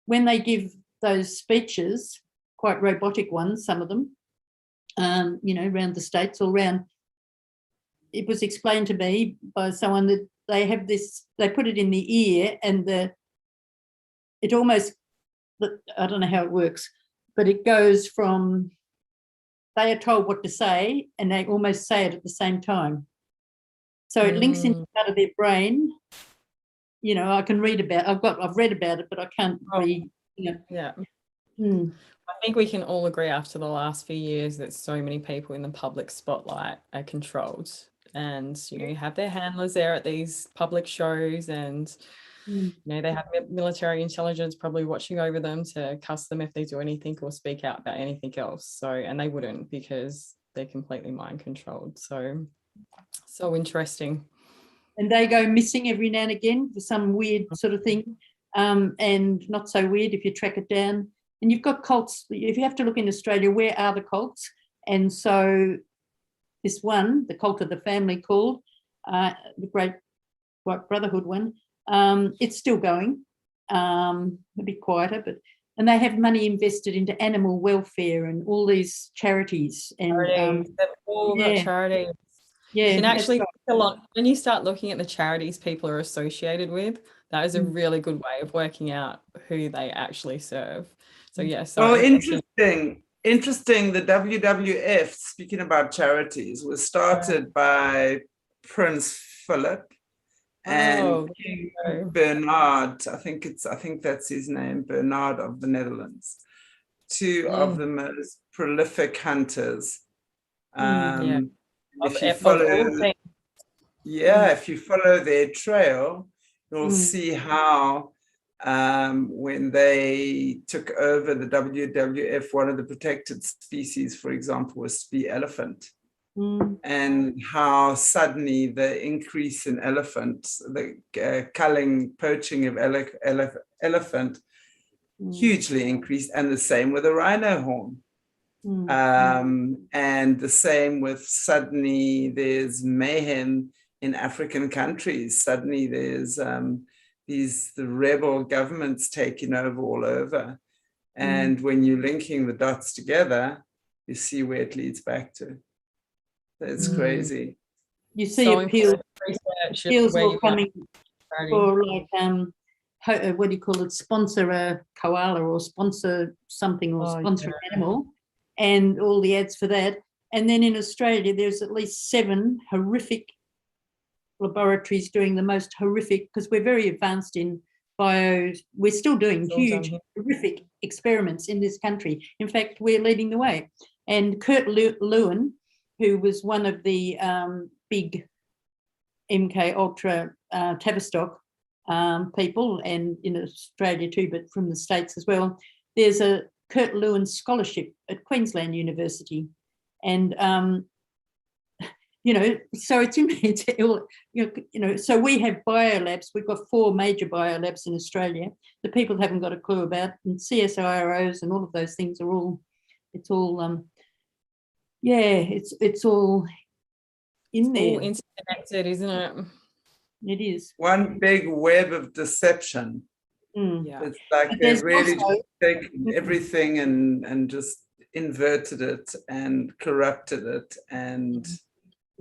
when they give those speeches, quite robotic ones, some of them, you know, around the States or around, it was explained to me by someone that they have this, they put it in the ear, and it almost, I don't know how it works, but it goes from, they are told what to say and they almost say it at the same time. So it links into part of their brain. You know, I can read about, I've read about it, but I can't read, you know. Yeah. I think we can all agree after the last few years that so many people in the public spotlight are controlled, and, you know, have their handlers there at these public shows, and you know, they have military intelligence probably watching over them to cuss them if they do anything or speak out about anything else. So, and they wouldn't, because they're completely mind controlled. So interesting. And they go missing every now and again for some weird sort of thing, and not so weird if you track it down. And you've got cults. If you have to look in Australia, where are the cults? And so this one, the cult of the family called, the Great White Brotherhood one, it's still going, a bit quieter, and they have money invested into animal welfare and all these charities. And all the charities. Yeah, you can actually a lot when you start looking at the charities people are associated with. That is a really good way of working out who they actually serve. So yeah. So interesting. The WWF, speaking about charities, was started by Prince Philip and King Bernard. I think that's his name, Bernard of the Netherlands. Two of the most prolific hunters. If you follow their trail, you'll see how when they took over the WWF, one of the protected species, for example, was to be elephant. And how suddenly the increase in elephants, the culling, poaching of elephant hugely increased, and the same with the rhino horn. And the same with, suddenly there's mayhem in African countries. Suddenly there's the rebel governments taking over all over. And when you're linking the dots together, you see where it leads back to. It's crazy. You see appeals all coming for, like, what do you call it, sponsor a koala or sponsor something or sponsor an animal, and all the ads for that. And then in Australia, there's at least 7 horrific laboratories doing the most horrific, because we're very advanced in we're still doing huge, horrific experiments in this country. In fact, we're leading the way. And Kurt Lewin, who was one of the big MK Ultra Tavistock people, and in Australia too, but from the States as well, there's a Kurt Lewin Scholarship at Queensland University. And, you know, so so we have biolabs. We've got 4 major biolabs in Australia that people haven't got a clue about, and CSIROs and all of those things are all, it's all in there. All interconnected, isn't it? It is. One big web of deception. It's like they've really taken everything and just inverted it and corrupted it. And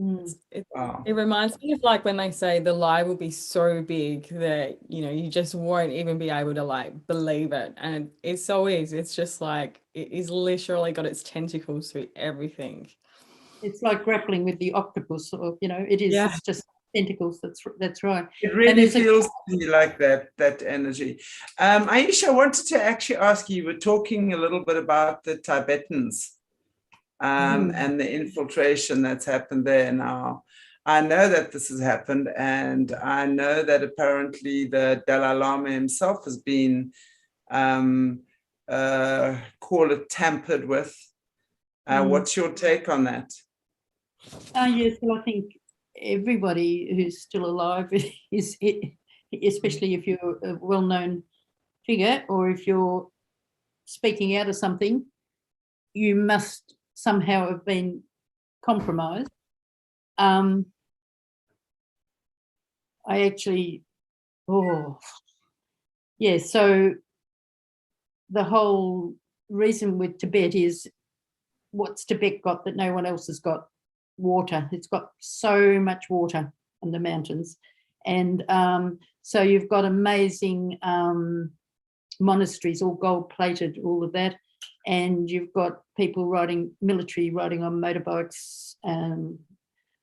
Wow. It reminds me of like when they say the lie will be so big that, you know, you just won't even be able to like believe it. And it so is. It's just like, it is literally got its tentacles through everything. It's like grappling with the octopus, or, you know, it is. Yeah. It's just tentacles. That's right. It really there's feels to me like that energy. Aisha, I wanted to actually ask you, we're talking a little bit about the Tibetans and the infiltration that's happened there now. I know that this has happened, and I know that apparently the Dalai Lama himself has been, call it, tampered with. What's your take on that? Yes, well, I think everybody who's still alive is, especially if you're a well-known figure or if you're speaking out of something, you must somehow have been compromised. I actually, so the whole reason with Tibet is, what's Tibet got that no one else has got? Water. It's got so much water in the mountains. And so you've got amazing monasteries, all gold plated, all of that. And you've got people military riding on motorbikes.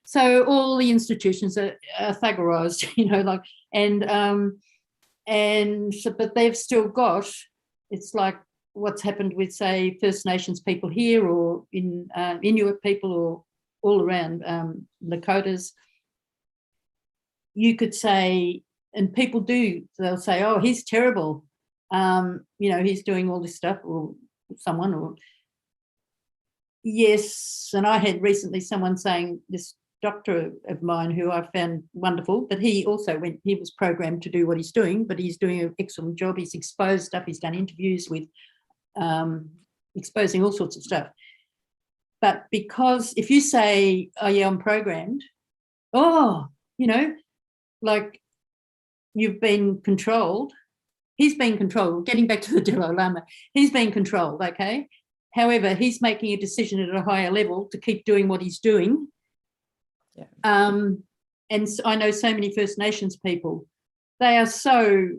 So all the institutions are thuggerized, you know, like, but they've still got, it's like what's happened with, say, First Nations people here, or in Inuit people, or all around Lakotas. You could say, and people do, they'll say, oh, he's terrible. You know, he's doing all this stuff, or someone, or yes. And I had recently someone saying, this doctor of mine who I found wonderful, but he also he was programmed to do what he's doing, but he's doing an excellent job. He's exposed stuff. He's done interviews with exposing all sorts of stuff. But because if you say, oh, yeah, I'm programmed, oh, you know, like you've been controlled. He's been controlled. Getting back to the Dalai Lama, he's been controlled, okay? However, he's making a decision at a higher level to keep doing what he's doing. Yeah. And so I know so many First Nations people, they are so,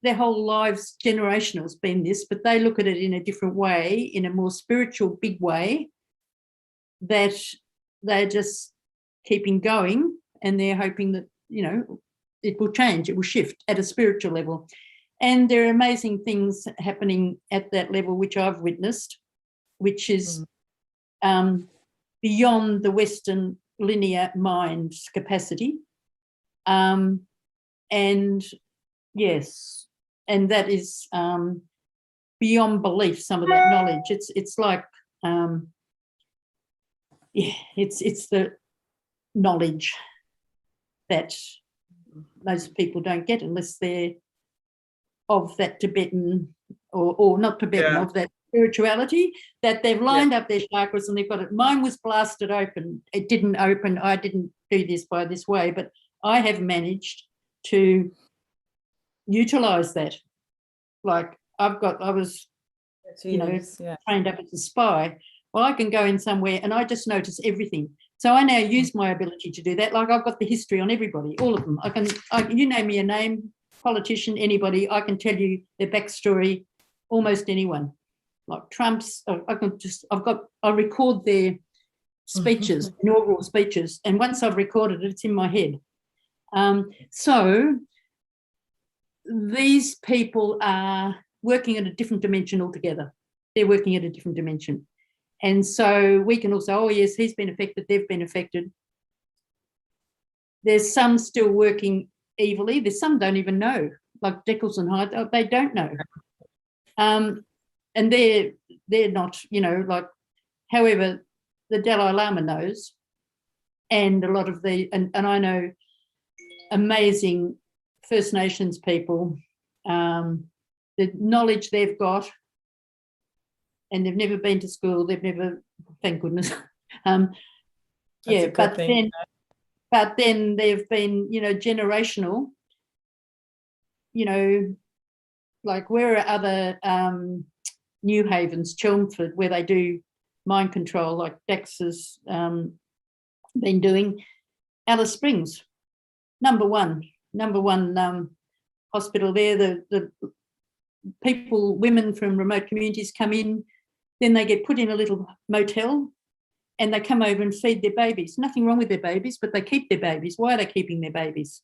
their whole lives, generational, has been this, but they look at it in a different way, in a more spiritual, big way, that they're just keeping going, and they're hoping that, you know, it will change, it will shift at a spiritual level. And there are amazing things happening at that level, which I've witnessed, which is beyond the Western linear mind's capacity. And yes, and that is beyond belief, some of that knowledge. It's like, it's the knowledge that most people don't get unless they're of that Tibetan, or not Tibetan, of that spirituality, that they've lined up their chakras and they've got it. Mine was blasted open. It didn't open. I didn't do this by this way, but I have managed to utilize that. Like I was, trained up as a spy. Well, I can go in somewhere and I just notice everything. So I now use my ability to do that. Like I've got the history on everybody, all of them. You name me a name, politician, anybody, I can tell you their backstory, almost anyone. Like Trump's, I record their speeches, inaugural speeches, and once I've recorded it, it's in my head. So these people are working at a different dimension altogether. They're working at a different dimension. And so we can also, oh yes, he's been affected, they've been affected. There's some still working evilly. There's some don't even know, like Deckles and Hyde, they don't know. And they're not, like, however, the Dalai Lama knows, and a lot of and I know amazing First Nations people, the knowledge they've got, and they've never been to school, they've never, thank goodness. But then they've been, generational, like where are other New Havens, Chelmsford, where they do mind control, like Dax's been doing. Alice Springs, number one hospital there. The people, women from remote communities come in, then they get put in a little motel and they come over and feed their babies. Nothing wrong with their babies, but they keep their babies. Why are they keeping their babies?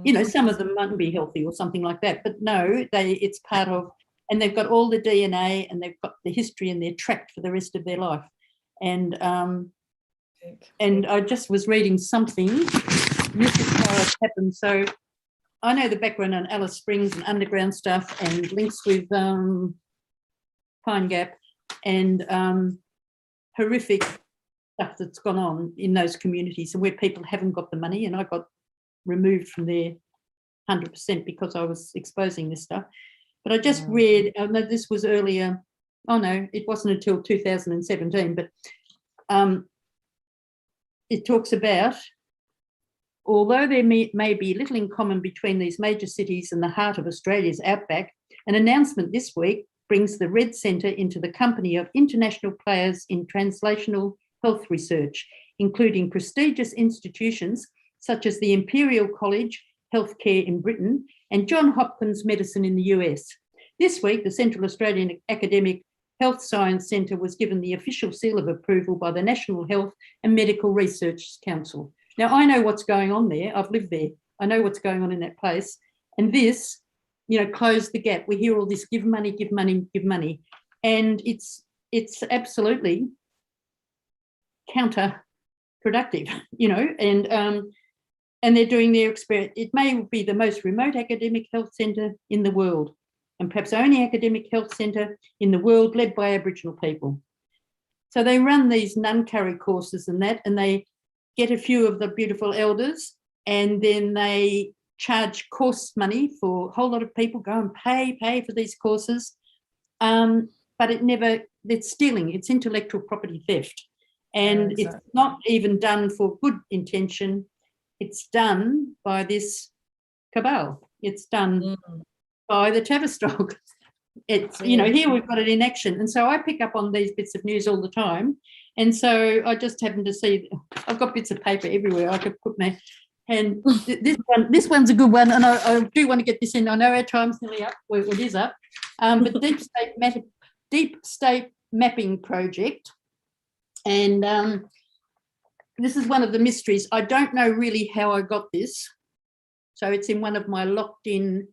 You know, some of them mightn't be healthy or something like that, but no, it's part of, and they've got all the DNA and they've got the history and they're tracked for the rest of their life. And I just was reading something, this is how it happened. So I know the background on Alice Springs and underground stuff and links with Pine Gap and horrific stuff that's gone on in those communities and where people haven't got the money. And I got removed from there 100% because I was exposing this stuff. But I just read, I know this was earlier, oh no, it wasn't until 2017, but it talks about, although there may be little in common between these major cities and the heart of Australia's outback, an announcement this week brings the Red Centre into the company of international players in translational health research, including prestigious institutions such as the Imperial College Healthcare in Britain and Johns Hopkins Medicine in the US. This week, the Central Australian Academic Health Science Centre was given the official seal of approval by the National Health and Medical Research Council. Now, I know what's going on there. I've lived there. I know what's going on in that place. And this, you know, closed the gap. We hear all this, give money, give money, give money. And it's absolutely counterproductive, you know, and they're doing their experiment. It may be the most remote academic health centre in the world, and perhaps only academic health centre in the world led by Aboriginal people. So they run these Nuncurry courses and that, and they get a few of the beautiful elders, and then they charge course money for a whole lot of people, go and pay for these courses. But it's stealing, it's intellectual property theft. And It's not even done for good intention. It's done by this cabal. It's done by the Tavistock. It's, you know, here we've got it in action. And so I pick up on these bits of news all the time. And so I just happened to see, I've got bits of paper everywhere. I could put my hand, this one's a good one. And I do want to get this in. I know our time's nearly up. Well, it is up. But Deep State Mapping Project. And this is one of the mysteries. I don't know really how I got this. So it's in one of my locked in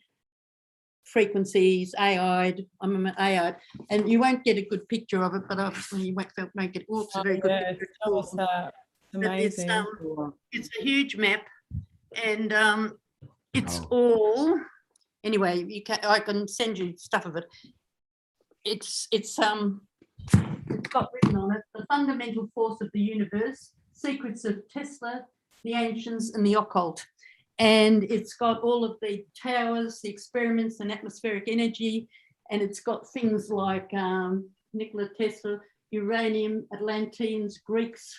frequencies, AI'd, I'm an AI'd, and you won't get a good picture of it, but obviously you won't get it's a very good picture. Amazing. It's a huge map, and it's all, anyway, I can send you stuff of it. It's got written on it, the fundamental force of the universe, secrets of Tesla, the ancients and the occult. And it's got all of the towers, the experiments and atmospheric energy. And it's got things like Nikola Tesla, uranium, Atlanteans, Greeks,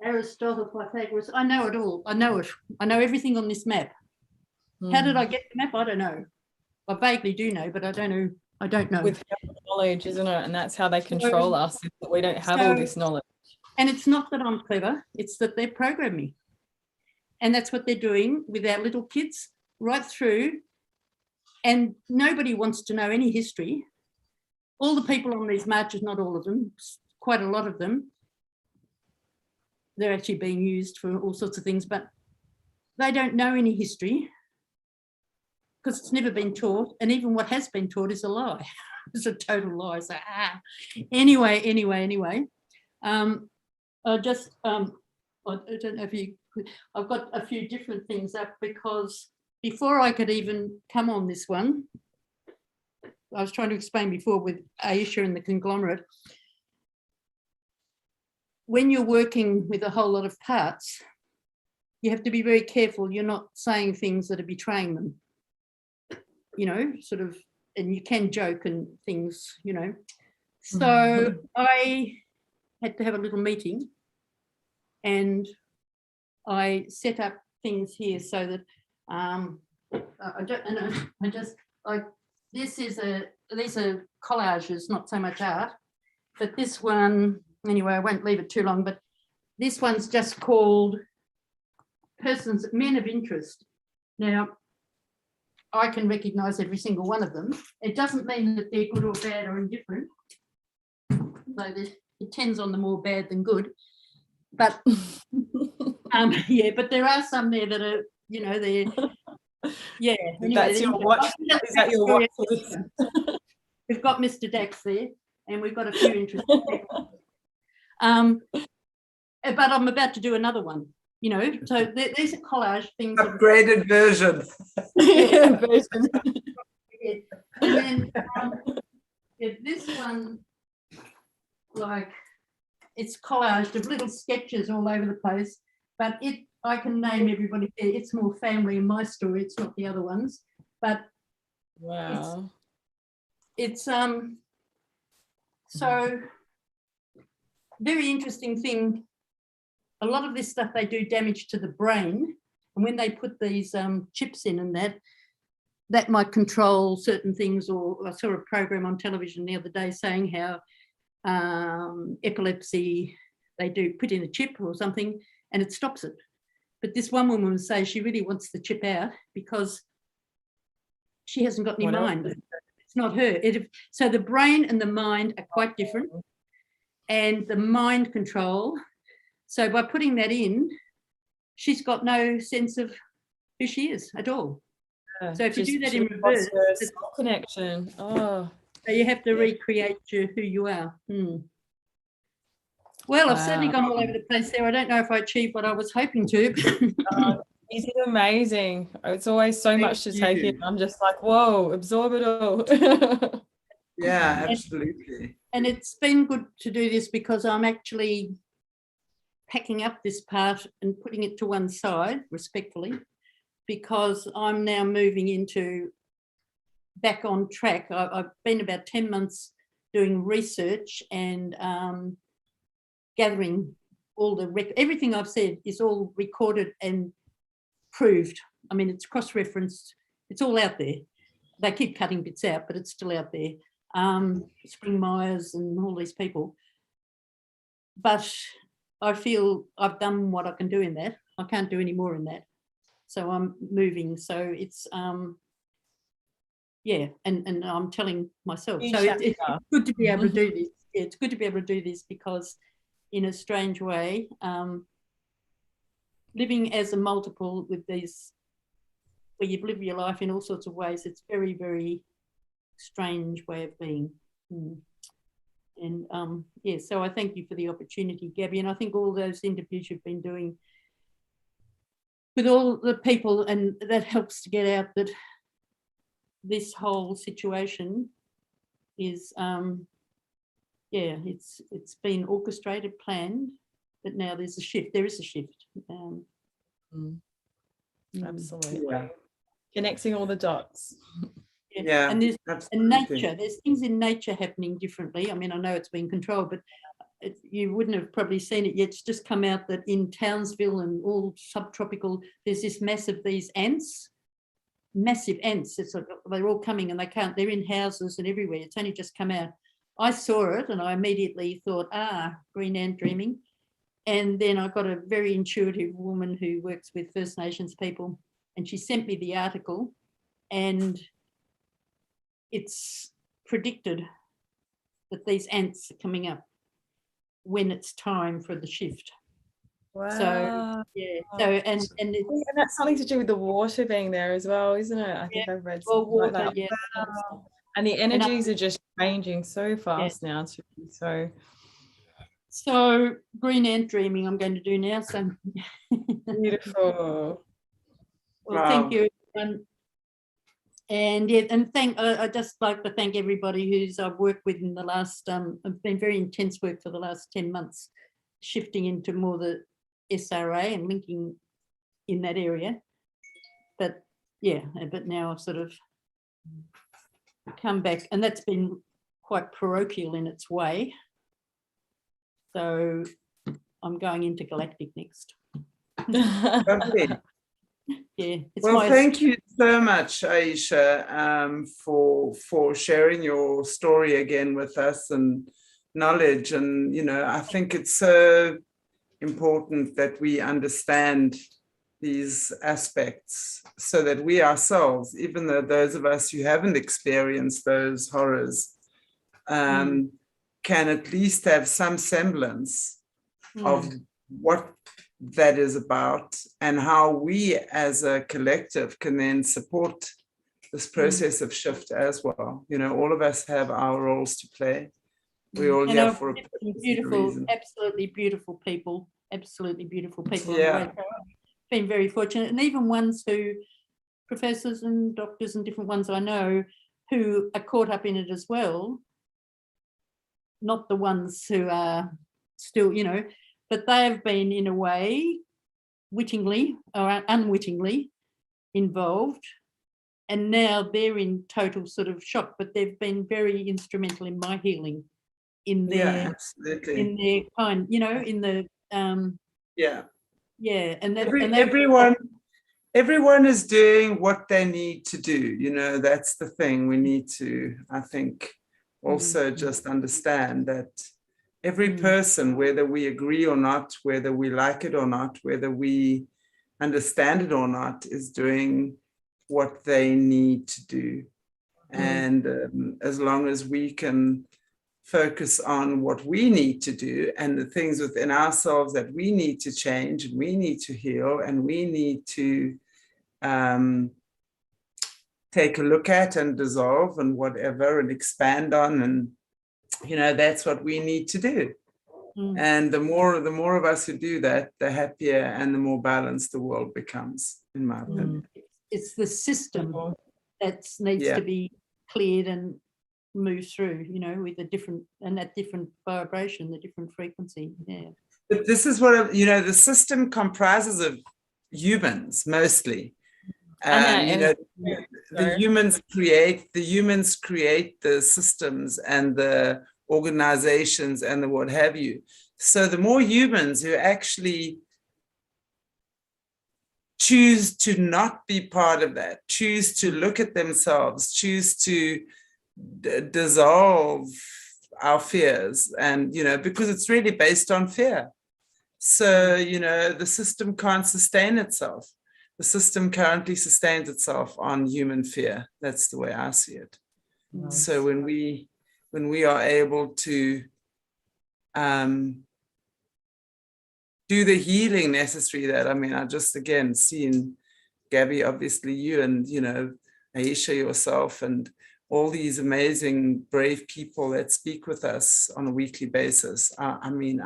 Aristotle, Pythagoras. I know it all. I know it. I know everything on this map. How did I get the map? I don't know. I vaguely do know, but I don't know. I don't know. With knowledge, isn't it? And that's how they control us, is that we don't have all this knowledge. And it's not that I'm clever, it's that they're programming me. And that's what they're doing with our little kids right through. And nobody wants to know any history. All the people on these marches, not all of them, quite a lot of them, they're actually being used for all sorts of things, but they don't know any history because it's never been taught. And even what has been taught is a lie. It's a total lie. So, anyway. I don't know if you, I've got a few different things up because before I could even come on this one, I was trying to explain before with AISHE and the conglomerate, when you're working with a whole lot of parts, you have to be very careful you're not saying things that are betraying them, you know, sort of, and you can joke and things, you know. So I had to have a little meeting and I set up things here so that these are collages, not so much art, but this one, anyway, I won't leave it too long, but this one's just called Men of Interest. Now, I can recognise every single one of them. It doesn't mean that they're good or bad or indifferent, though it tends on the more bad than good. But yeah, but there are some there that are, you know, they're, yeah. Anyway, That's your watch. Is that your watch list? We've got Mr. Dax there, and we've got a few interesting people. But I'm about to do another one, you know. So there's a collage things. Upgraded version. Yeah, version. Yeah. And then yeah, this one, like, it's collaged of little sketches all over the place, but I can name everybody there. It's more family in my story. It's not the other ones, but wow. It's so very interesting thing. A lot of this stuff, they do damage to the brain, and when they put these chips in and that might control certain things. Or I saw a program on television the other day saying how epilepsy, they do put in a chip or something and it stops it. But this one woman would say she really wants the chip out because she hasn't got any mind. It's not her. So the brain and the mind are quite different, and the mind control. So by putting that in, she's got no sense of who she is at all. So if you do that in reverse, it's connection. Oh, so you have to recreate who you are. Well, I've certainly gone all over the place there. I don't know if I achieved what I was hoping to. You did amazing. It's always so much to take in. I'm just like, whoa, absorb it all. Yeah, absolutely. And it's been good to do this because I'm actually packing up this part and putting it to one side respectfully, because I'm now moving into back on track. I've been about 10 months doing research and gathering all the everything I've said is all recorded and proved. I mean, it's cross-referenced. It's all out there. They keep cutting bits out, but it's still out there. Spring Myers and all these people. But I feel I've done what I can do in that. I can't do any more in that. So I'm moving. So it's yeah, and I'm telling myself. So it's good to be able to do this. Yeah, it's good to be able to do this because in a strange way, living as a multiple with these, where you've lived your life in all sorts of ways, it's very, very strange way of being. And yeah, so I thank you for the opportunity, Gabby, and I think all those interviews you've been doing with all the people, and that helps to get out that this whole situation is yeah, it's been orchestrated, planned, but now there's a shift. There is a shift. Absolutely. Yeah. Connecting all the dots. Yeah, and there's absolutely. nature. There's things in nature happening differently. I mean, I know it's been controlled, but you wouldn't have probably seen it yet. It's just come out that in Townsville and all subtropical, there's this these ants, massive ants. It's like they're all coming and they're in houses and everywhere. It's only just come out. I saw it and I immediately thought, green ant dreaming. And then I got a very intuitive woman who works with First Nations people, and she sent me the article, and it's predicted that these ants are coming up when it's time for the shift. Wow. So yeah. So and that's something to do with the water being there as well, isn't it? I think I've read something water, like that. Yeah. Wow. And the energies are just changing so fast now too. So green ant dreaming I'm going to do now. So beautiful. Well, thank you. And yeah, and I just like to thank everybody who's I've worked with in the last, it's been very intense work for the last 10 months, shifting into more the SRA and linking in that area. But yeah, but now I've sort of come back, and that's been quite parochial in its way. So I'm going into galactic next. Lovely. Yeah. Well, thank you so much, AISHE, for sharing your story again with us and knowledge. And, you know, I think it's so important that we understand these aspects so that we ourselves, even though those of us who haven't experienced those horrors, can at least have some semblance of what that is about and how we as a collective can then support this process of shift as well. You know, all of us have our roles to play. We're all here for a beautiful, reason. absolutely beautiful people. Absolutely beautiful people. Yeah. Been very fortunate, and even ones who, professors and doctors and different ones I know, who are caught up in it as well. Not the ones who are still, you know, but they have been in a way, wittingly or unwittingly involved, and now they're in total sort of shock. But they've been very instrumental in my healing, in their, absolutely. in their kind, you know, in the yeah, and that, everyone is doing what they need to do. You know, that's the thing. We need to, I think, also just understand that every person, whether we agree or not, whether we like it or not, whether we understand it or not, is doing what they need to do. And as long as we can focus on what we need to do and the things within ourselves that we need to change and we need to heal and we need to take a look at and dissolve and whatever and expand on, and you know, that's what we need to do. And the more of us who do that, the happier and the more balanced the world becomes, in my opinion. it's the system that needs to be cleared and move through, you know, with a different, and that different vibration, the different frequency. But this is what, you know, the system comprises of humans mostly. You know, the humans create the systems and the organizations and the what have you. So the more humans who actually choose to not be part of that, choose to look at themselves, choose to dissolve our fears, and you know, because it's really based on fear. So you know, the system can't sustain itself. The system currently sustains itself on human fear. That's the way I see it. So when we are able to do the healing necessary, that, I mean, I just again seen GABBI, obviously you, and you know, AISHE, yourself, and all these amazing, brave people that speak with us on a weekly basis. I mean,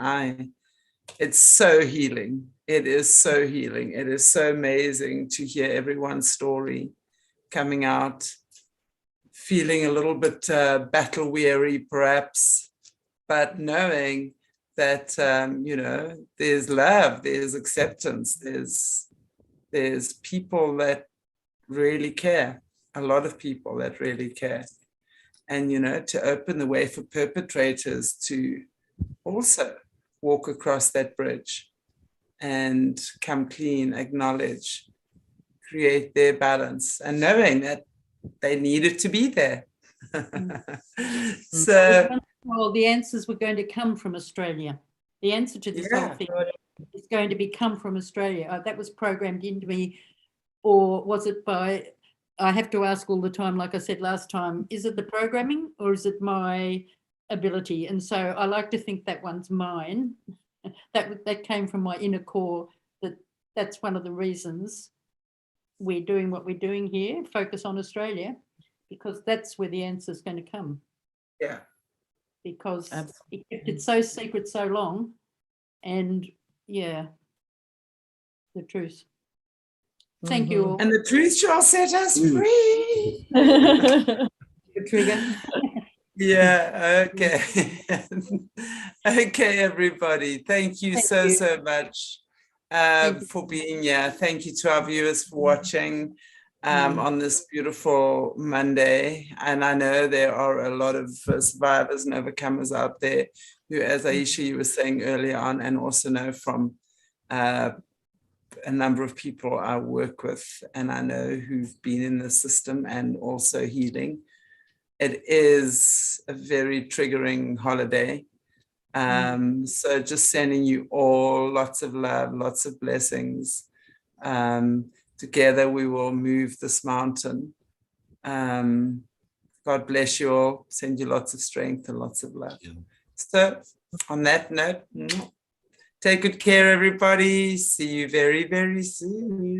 it's so healing. It is so healing. It is so amazing to hear everyone's story coming out, feeling a little bit battle weary, perhaps, but knowing that, you know, there's love, there's acceptance, there's people that really care. A lot of people that really care, and you know, to open the way for perpetrators to also walk across that bridge and come clean, acknowledge, create their balance, and knowing that they needed to be there. So, well, the answers were going to come from Australia. The answer to this whole thing is going to come from Australia. That was programmed into me, or was it by? I have to ask all the time, like I said last time, is it the programming or is it my ability? And so I like to think that one's mine. That came from my inner core, that's one of the reasons we're doing what we're doing here, focus on Australia, because that's where the answer is going to come. Yeah. Because it kept it so secret so long, and the truth. Thank you all. And the truth shall set us free. The trigger. Yeah, okay. Okay, everybody. Thank you so much for being here. Thank you to our viewers for watching on this beautiful Monday. And I know there are a lot of survivors and overcomers out there who, as AISHE, you were saying earlier on, and also know from a number of people I work with and I know who've been in the system and also healing. It is a very triggering holiday. So just sending you all lots of love, lots of blessings. Together we will move this mountain. God bless you all. Send you lots of strength and lots of love. So on that note, take good care, everybody. See you very, very soon.